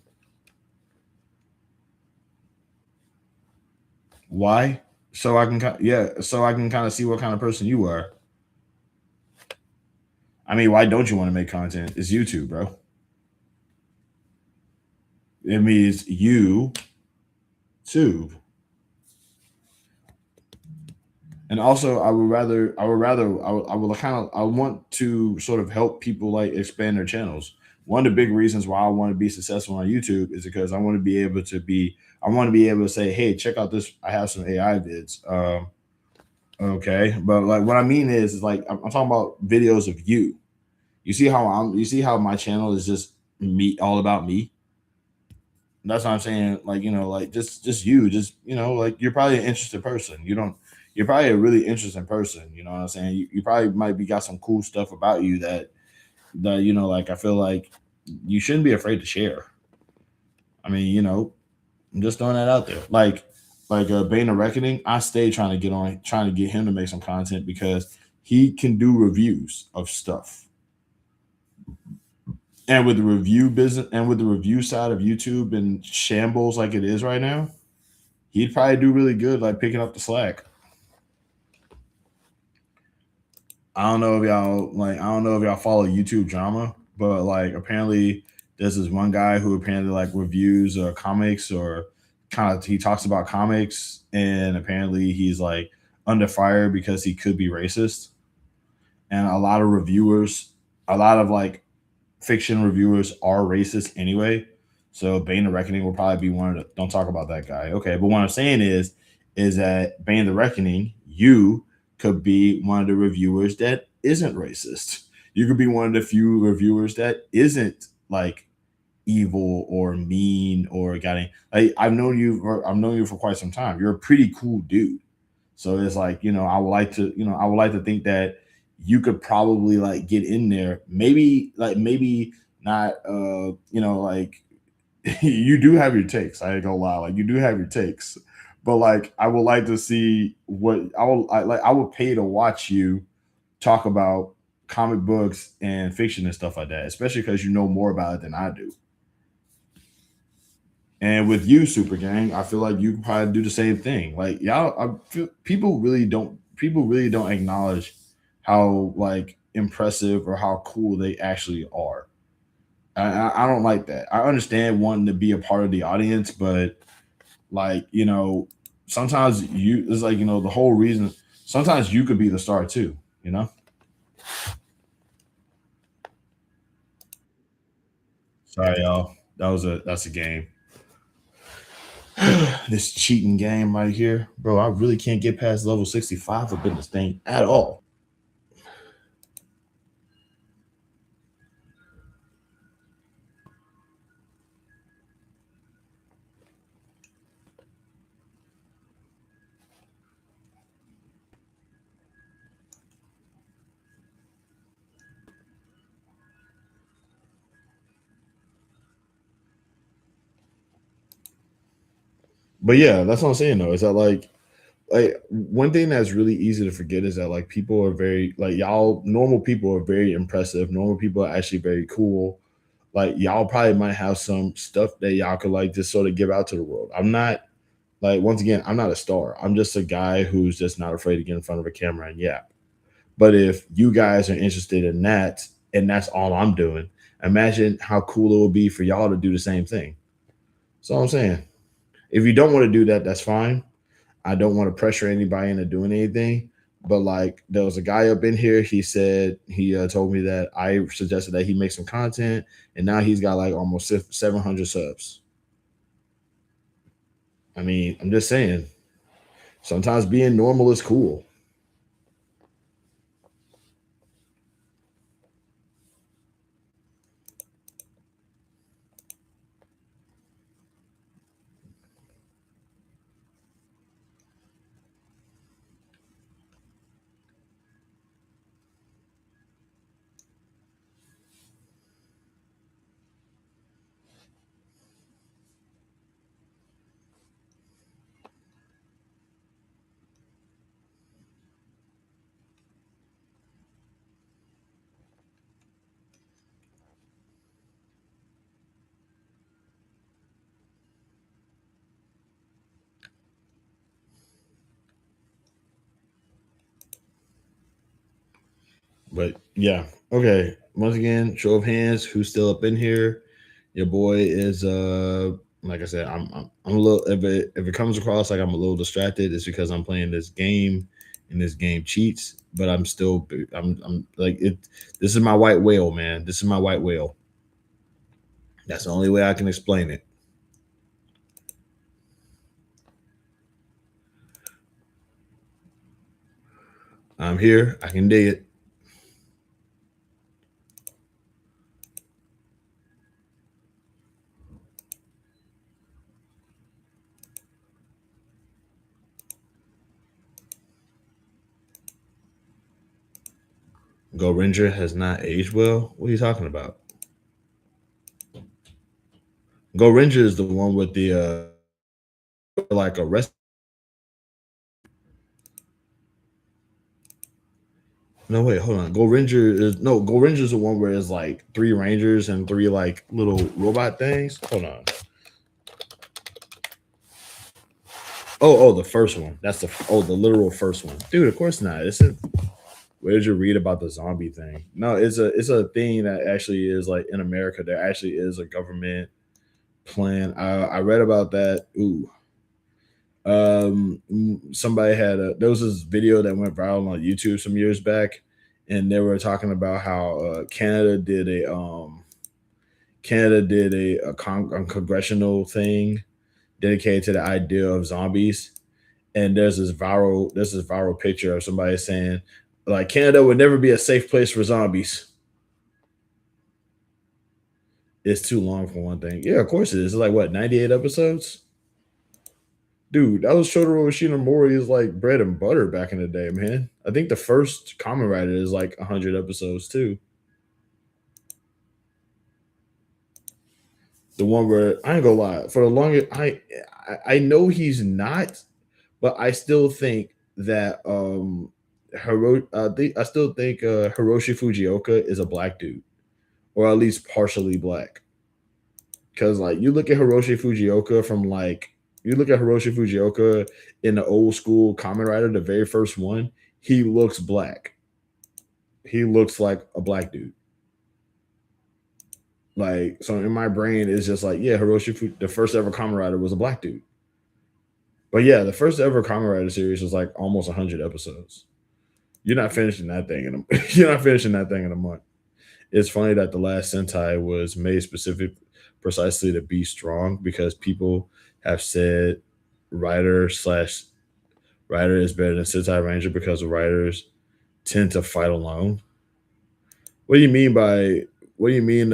S1: Why? So I can so I can kind of see what kind of person you are. I mean, why don't you want to make content? It's YouTube, bro. It means you tube. And also I would kind of I want to sort of help people like expand their channels. One of the big reasons why I want to be successful on YouTube is because I want to be able to say, hey, check out this, I have some AI vids. Okay, but like what I mean is like I'm talking about videos of you. You see how my channel is just me, all about me. That's what I'm saying. Like, like just you, like you're probably an interested person. you're probably a really interesting person. You know what I'm saying? You probably might be got some cool stuff about you that like I feel like you shouldn't be afraid to share. I mean, I'm just throwing that out there. Like Bane of Reckoning, I stay trying to get on, trying to get him to make some content because he can do reviews of stuff. And with the review business and with the review side of YouTube and shambles like it is right now, he'd probably do really good, like picking up the slack. I don't know if y'all follow YouTube drama, but like apparently there's this one guy who apparently like reviews comics or kind of he talks about comics and apparently he's like under fire because he could be racist. And a lot of reviewers, a lot of like fiction reviewers are racist anyway. So Bane the Reckoning will probably be one of the don't talk about that guy. Okay, but what I'm saying is that Bane the Reckoning, you could be one of the reviewers that isn't racist. You could be one of the few reviewers that isn't like evil or mean or got any like I've known you for quite some time. You're a pretty cool dude. So it's like, I would like to think that you could probably like get in there. Maybe not like you do have your takes. I ain't gonna lie, like you do have your takes. But like I would like to see what I would pay to watch you talk about comic books and fiction and stuff like that, especially because you know more about it than I do. And with you, Super Gang, I feel like you can probably do the same thing. Like y'all, I feel people really don't acknowledge how like impressive or how cool they actually are. I don't like that. I understand wanting to be a part of the audience, but like sometimes you it's like the whole reason. Sometimes you could be the star too. You know. Sorry, y'all. That's a game. This cheating game right here, bro. I really can't get past level 65 up in this thing at all. But yeah, that's what I'm saying though. Is that like one thing that's really easy to forget is that like people are very like y'all normal people are very impressive. Normal people are actually very cool. Like y'all probably might have some stuff that y'all could like just sort of give out to the world. I'm not like once again, I'm not a star. I'm just a guy who's just not afraid to get in front of a camera and yeah. But if you guys are interested in that and that's all I'm doing, imagine how cool it would be for y'all to do the same thing. So I'm saying. If you don't want to do that, that's fine. I don't want to pressure anybody into doing anything. But like, there was a guy up in here. He said he told me that I suggested that he make some content, and now he's got like almost 700 subs. I mean, I'm just saying. Sometimes being normal is cool. But yeah, okay. Once again, show of hands, who's still up in here? Your boy is like I said, I'm a little if it comes across like I'm a little distracted, it's because I'm playing this game and this game cheats, but I'm like it this is my white whale, man. This is my white whale. That's the only way I can explain it. I'm here, I can dig it. Go Ranger has not aged well. What are you talking about? Go Ranger is the one with the like a rest. No wait, hold on. Go Ranger is no Go Ranger is the one where it's like three Rangers and three like little robot things. Hold on. The first one. That's the literal first one, dude. Of course not. It's a, where did you read about the zombie thing? No, it's a thing that actually is like in America. There actually is a government plan. I read about that. Ooh, somebody had there was this video that went viral on YouTube some years back, and they were talking about how Canada did a congressional thing dedicated to the idea of zombies, and there's this viral picture of somebody saying like Canada would never be a safe place for zombies. It's too long for one thing. Yeah, of course it is. It's like what, 98 episodes? Dude, that was Shotaro Ishinomori's like bread and butter back in the day, man. I think the first Kamen Rider is like 100 episodes too. The one where I ain't gonna lie, for the longest I know he's not, but I still think that I still think Hiroshi Fujioka is a black dude, or at least partially black. Because like you look at Hiroshi Fujioka in the old school Kamen Rider, the very first one, he looks black. He looks like a black dude. Like so in my brain it's just like, yeah, the first ever Kamen Rider was a black dude. But yeah, the first ever Kamen Rider series was like almost 100 episodes. You're not finishing that thing in a you're not finishing that thing in a month. It's funny that the last Sentai was made specific precisely to be strong because people have said writer slash writer is better than Sentai Ranger because writers tend to fight alone. What do you mean by what do you mean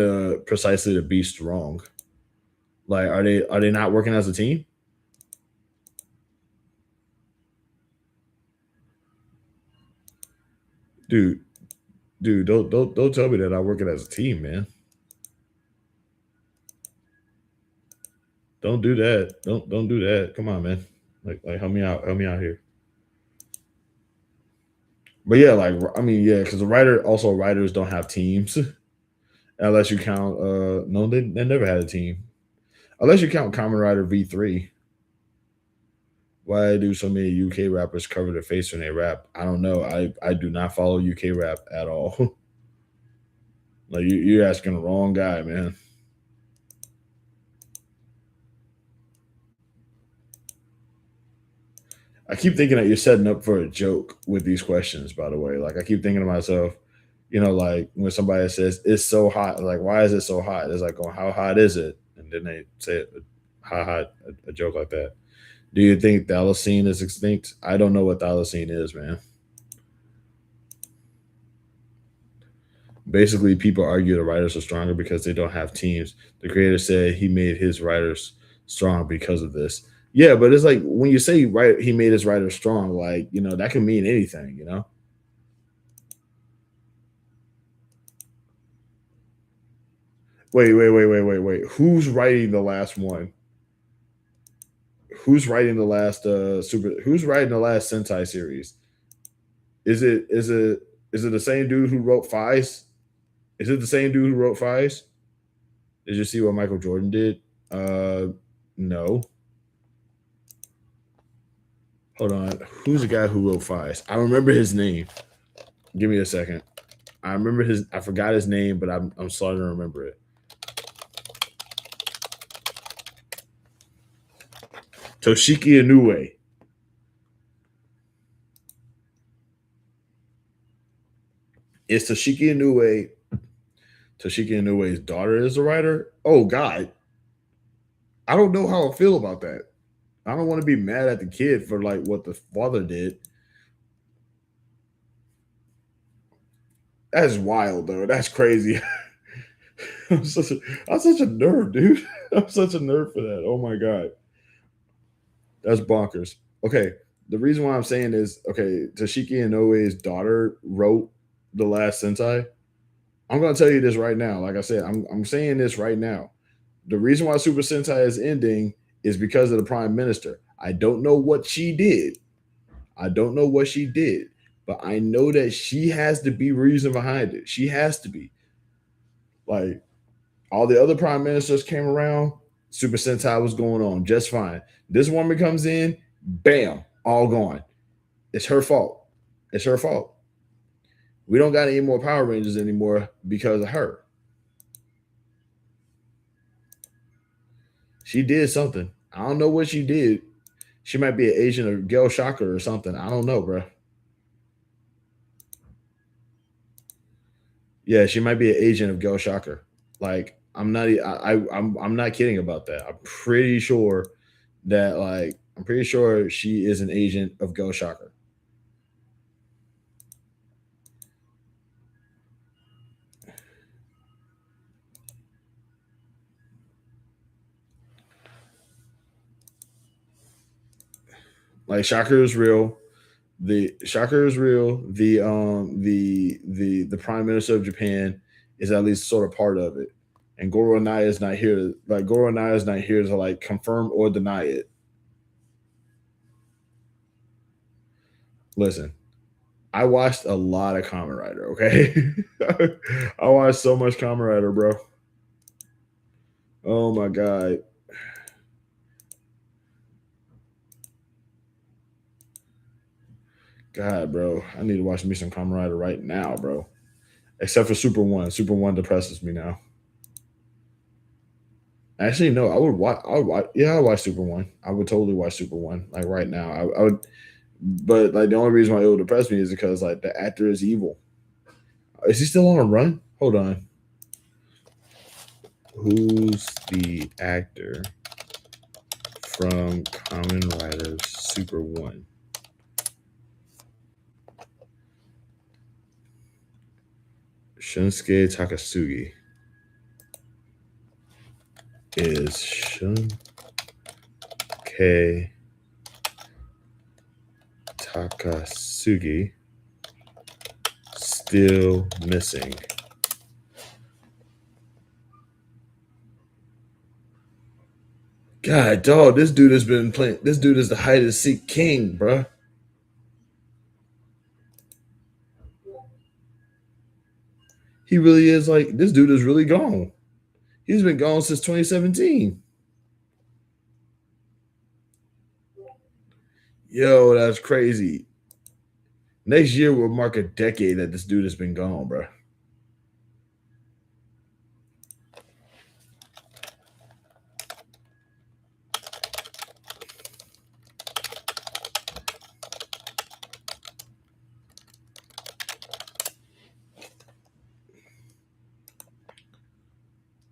S1: precisely to be strong? Like are they not working as a team? Dude, don't tell me that I'm working as a team, man. Don't do that. Don't do that. Come on, man. Like help me out. Help me out here. But yeah, like I mean, yeah, because the writers don't have teams unless you count. No, they never had a team unless you count Kamen Rider V3. Why do so many UK rappers cover their face when they rap? I don't know. I do not follow UK rap at all. Like you're asking the wrong guy, man. I keep thinking that you're setting up for a joke with these questions. By the way, like I keep thinking to myself, like when somebody says it's so hot, like why is it so hot? It's like, oh, how hot is it? And then they say how hot a joke like that. Do you think thylacine is extinct? I don't know what thylacine is, man. Basically, people argue the writers are stronger because they don't have teams. The creator said he made his writers strong because of this. Yeah, but it's like when you say right, he made his writers strong. Like that can mean anything. Wait. Who's writing the last one? Who's writing the last super? Who's writing the last Sentai series? Is it the same dude who wrote Fies? Is it the same dude who wrote Fies? Did you see what Michael Jordan did? No. Hold on. Who's the guy who wrote Fies? I remember his name. Give me a second. I remember his. I forgot his name, but I'm starting to remember it. Toshiki Inoue. Is Toshiki Inoue's daughter is a writer? Oh God, I don't know how I feel about that. I don't want to be mad at the kid for like what the father did. That's wild though. That's crazy. I'm such a I'm such a nerd, dude. I'm such a nerd for that. Oh my god. That's bonkers. Okay. The reason why I'm saying is okay, Toshiki Inoue's daughter wrote The last Sentai. I'm gonna tell you this right now. Like I said, I'm saying this right now. The reason why Super Sentai is ending is because of the Prime Minister. I don't know what she did. I don't know what she did, but I know that she has to be reason behind it. She has to be. Like all the other prime ministers came around, Super Sentai was going on just fine. This woman comes in, bam, all gone. It's her fault. It's her fault. We don't got any more Power Rangers anymore because of her. She did something. I don't know what she did. She might be an agent of Gel Shocker or something. I don't know, bro. Yeah, she might be an agent of Gel Shocker. Like I'm not kidding about that. I'm pretty sure that I'm pretty sure she is an agent of Gel Shocker. Like Shocker is real. The Shocker is real. The Prime Minister of Japan is at least sort of part of it. And Goro Naya is not here to Goro Naya is not here to like confirm or deny it. Listen, I watched a lot of Kamen Rider, okay? I watched so much Kamen Rider, bro. Oh my god. God, bro. I need to watch me some Kamen Rider right now, bro. Except for Super One. Super One depresses me now. Actually, no, I would watch yeah, I would watch Super One. I would totally watch Super One. Like right now. I would but like the only reason why it would depress me is because like the actor is evil. Is he still on a run? Hold on. Who's the actor from Kamen Riders Super One? Shunsuke Takasugi. Is Shunsuke Takasugi still missing? God, dog, this dude has been playing. This dude is the hide and seek king, bruh. He really is like this dude is really gone. He's been gone since 2017. Yo, that's crazy. Next year will mark a decade that this dude has been gone, bro.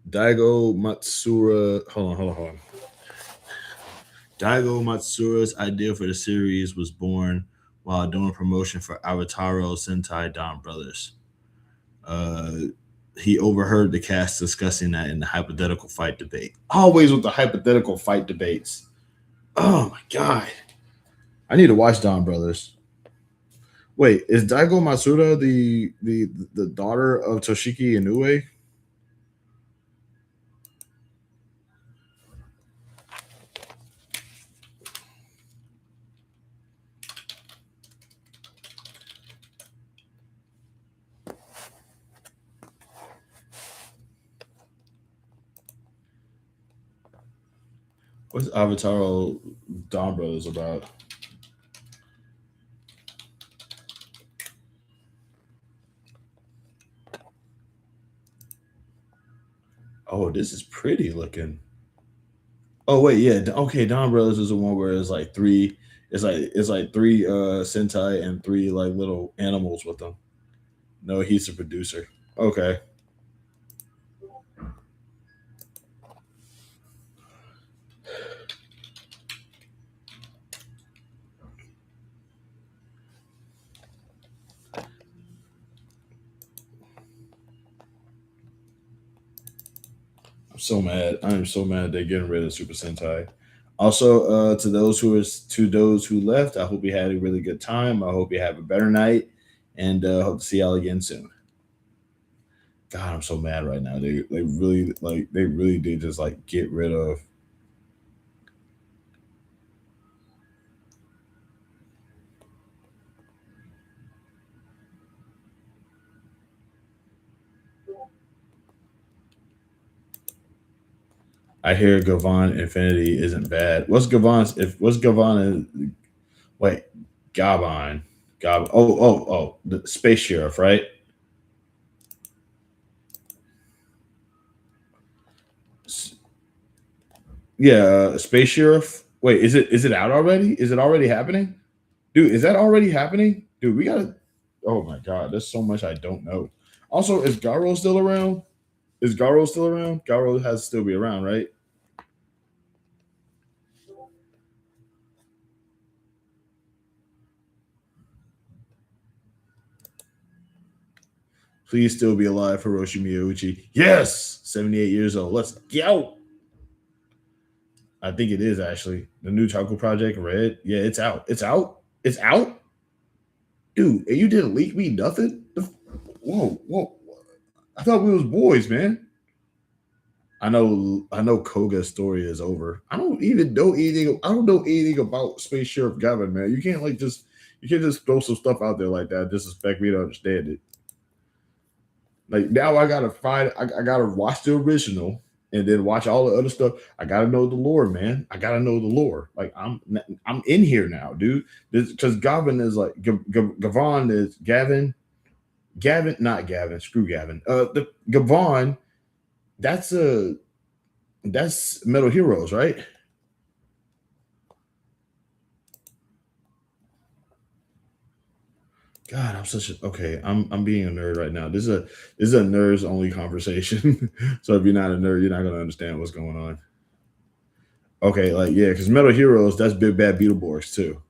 S1: Daigo Matsura. Hold on. Daigo Matsura's idea for the series was born while doing promotion for Avataro Sentai Don Brothers. Uh, he overheard the cast discussing that in the hypothetical fight debate. Always with the hypothetical fight debates. Oh my god. I need to watch Don Brothers. Wait, is Daigo Matsura the daughter of Toshiki Inoue? What's Avataro Don Brothers about? Oh, this is pretty looking. Oh wait, yeah. Okay, Don Brothers is the one where it's like three. It's like three Sentai and three like little animals with them. No, he's the producer. Okay. I'm so mad. I am so mad they're getting rid of Super Sentai. Also, to those who left, I hope you had a really good time. I hope you have a better night, and hope to see y'all again soon. God, I'm so mad right now. They really did just like get rid of. I hear Gavon Infinity isn't bad. What's Gavon? Wait, Gabon. Oh, the Space Sheriff, right? S- Yeah, Space Sheriff. Wait, is it out already? Is it already happening? Dude, is that already happening? Dude, we gotta. Oh my god, there's so much I don't know. Also, is Garo still around? Is Garo still around? Garo has to still be around, right? Please still be alive, Hiroshi Miyauchi. Yes, 78 years old. Let's go. I think it is actually the new Taco Project Red. Yeah, it's out. It's out. It's out, dude. And you didn't leak me nothing. Whoa, whoa. I thought we was boys, man. I know Koga's story is over. I don't even know anything. I don't know anything about Space Sheriff Gavin, man. You can't just throw some stuff out there like that. Just expect me to understand it. Like now I gotta find I gotta watch the original and then watch all the other stuff. I gotta know the lore, man. I gotta know the lore. Like I'm in here now, dude. Because Gavin is like Gavon is Gavin, not Gavin, screw Gavin. The Gavon, that's a that's Metal Heroes, right? God, I'm such a okay. I'm being a nerd right now. This is a nerds only conversation. So if you're not a nerd, you're not gonna understand what's going on. Okay, like yeah, because Metal Heroes, that's Big Bad Beetleborgs too.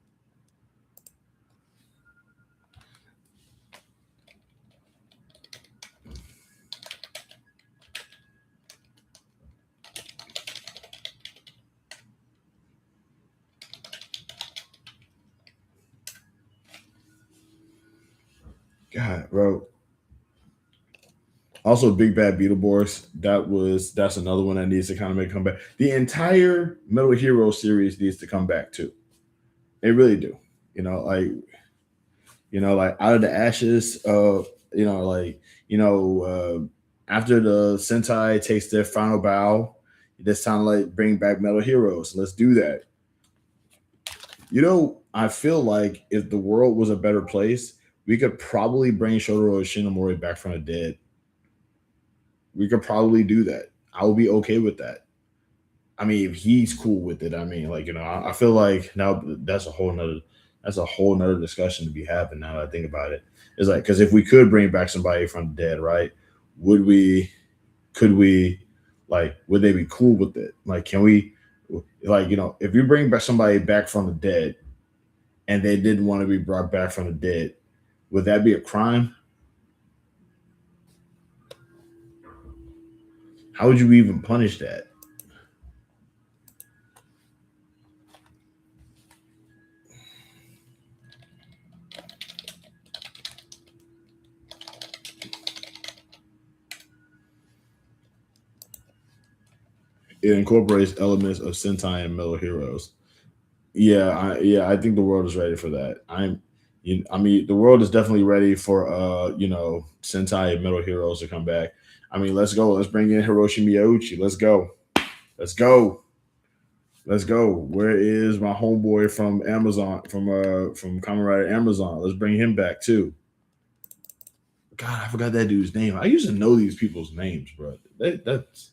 S1: God, bro. Also, Big Bad Beetleborgs. That's another one that needs to kind of make a comeback. The entire Metal Hero series needs to come back too. They really do. You know, like like out of the ashes of after the Sentai takes their final bow, it's time to like bring back Metal Heroes. Let's do that. I feel like if the world was a better place, we could probably bring Shotaro Shinomori back from the dead. We could probably do that. I would be okay with that. I mean, if he's cool with it, I mean, like I feel like now that's a whole nother discussion to be having. Now that I think about it, it's like because if we could bring back somebody from the dead, right? Would we? Could we? Like, would they be cool with it? Like, can we? Like, if you bring back somebody back from the dead and they didn't want to be brought back from the dead, would that be a crime? How would you even punish that? It incorporates elements of Sentai and Metal Heroes. Yeah, I think the world is ready for that. I mean, the world is definitely ready for Sentai and Metal Heroes to come back. I mean, let's go. Let's bring in Hiroshi Miyauchi. Let's go. Let's go. Let's go. Where is my homeboy from Amazon from Kamen Rider Amazon? Let's bring him back too. God, I forgot that dude's name. I used to know these people's names, bro. That's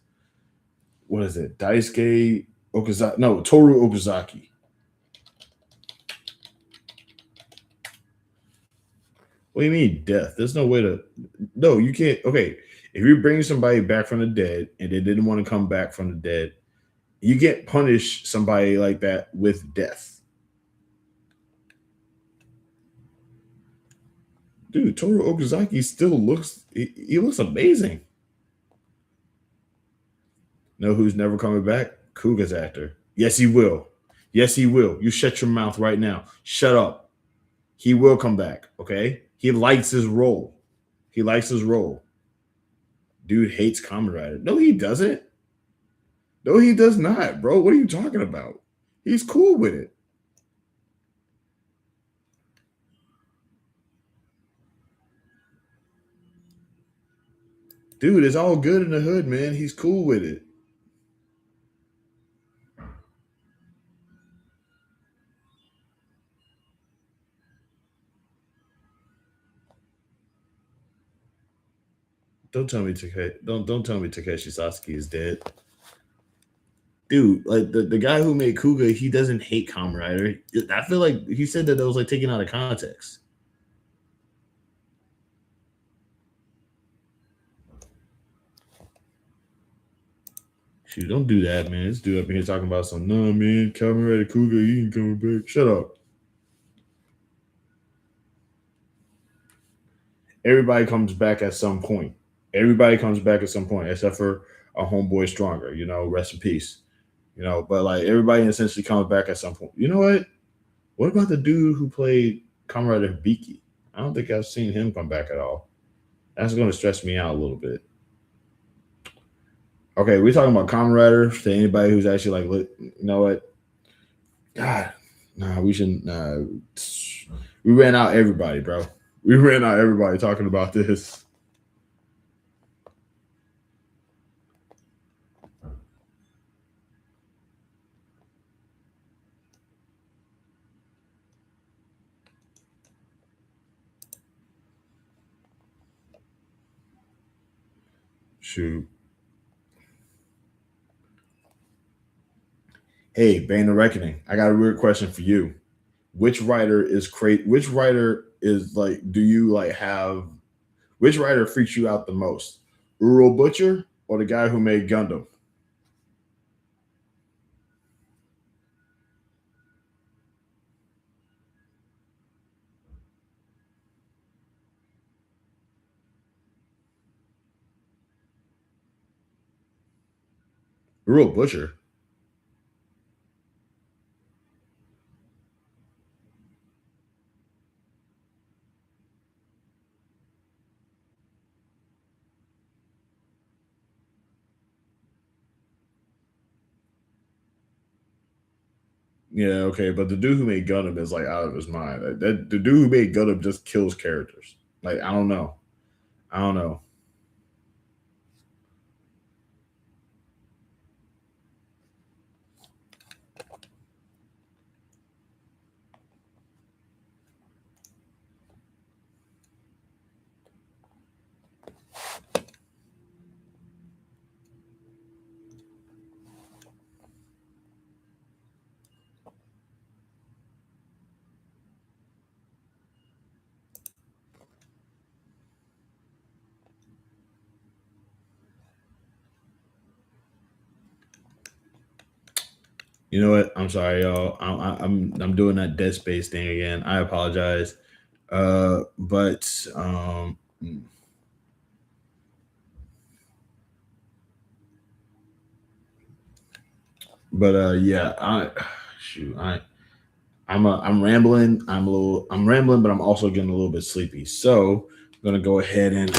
S1: what is it? Daisuke Okazaki? No, Toru Okazaki. What do you mean death? There's no way to. No, you can't. Okay, if you bring somebody back from the dead and they didn't want to come back from the dead, you can't punish somebody like that with death. Dude, Toru Okazaki still he looks amazing. Know who's never coming back? Kuga's actor. Yes, he will. Yes, he will. You shut your mouth right now. Shut up. He will come back. Okay. He likes his role. He likes his role. Dude hates Kamen Rider. No, he doesn't. No, he does not, bro. What are you talking about? He's cool with it. Dude, it's all good in the hood, man. He's cool with it. Don't tell me Takeshi Sasuke is dead. Dude, like the guy who made Kuga, he doesn't hate Kamen Rider. I feel like he said that was like taken out of context. Shoot, don't do that, man. This dude up in here talking about some, nah, man, Kamen Rider Kuga, he ain't coming back. Shut up. Everybody comes back at some point. Everybody comes back at some point, except for a homeboy stronger, rest in peace. But like everybody essentially comes back at some point. You know what? What about the dude who played Kamen Rider Hibiki? I don't think I've seen him come back at all. That's going to stress me out a little bit. Okay, we're talking about Kamen Rider. To anybody who's actually like, you know what? God, nah, we shouldn't. We ran out everybody, bro. We ran out everybody talking about this. Shoot. Hey, Bane of Reckoning. I got a weird question for you. Which writer is crazy? Which writer is like? Do you like have? Which writer freaks you out the most? Uro Butcher or the guy who made Gundam? Uro Butcher. Yeah, okay, but the dude who made Gundam is like out of his mind. The dude who made Gundam just kills characters. Like I don't know. I don't know. You know what? I'm sorry, y'all. I'm doing that Dead Space thing again. I apologize. But yeah, shoot, I'm rambling. I'm rambling, but I'm also getting a little bit sleepy. So I'm gonna go ahead and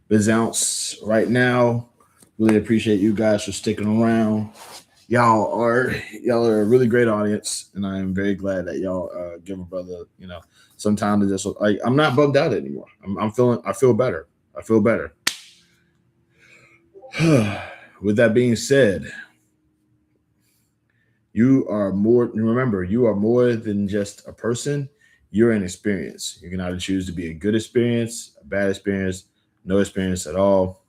S1: bounce right now. Really appreciate you guys for sticking around. Y'all are a really great audience, and I am very glad that y'all give a brother some time to just like I'm not bummed out anymore. I feel better. I feel better. With that being said, you are more than just a person. You're an experience. You can either choose to be a good experience, a bad experience, no experience at all.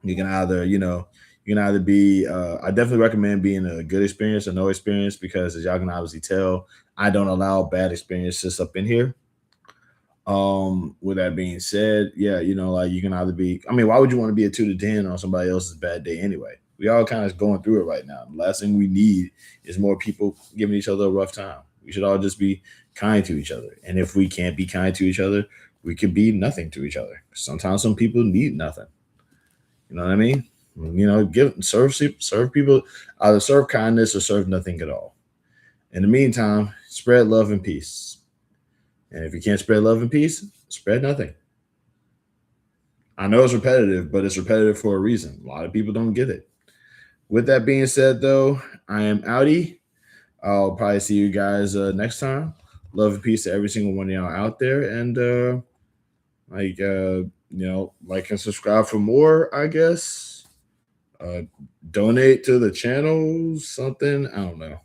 S1: You can either, be I definitely recommend being a good experience or no experience because as y'all can obviously tell, I don't allow bad experiences up in here. With that being said, yeah, like you can either be, I mean, why would you want to be a 2 to 10 on somebody else's bad day anyway? We all kind of going through it right now. The last thing we need is more people giving each other a rough time. We should all just be kind to each other. And if we can't be kind to each other, we could be nothing to each other. Sometimes some people need nothing. You know what I mean? Serve people, either serve kindness or serve nothing at all. In the meantime, spread love and peace. And if you can't spread love and peace, spread nothing. I know it's repetitive, but it's repetitive for a reason. A lot of people don't get it. With that being said, though, I am outie. I'll probably see you guys next time. Love and peace to every single one of y'all out there. And like and subscribe for more, I guess. Uh, donate to the channel, something. I don't know.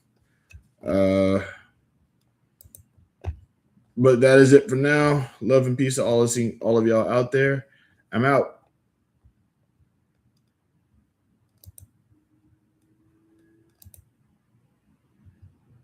S1: But that is it for now. Love and peace to all of y'all out there. I'm out.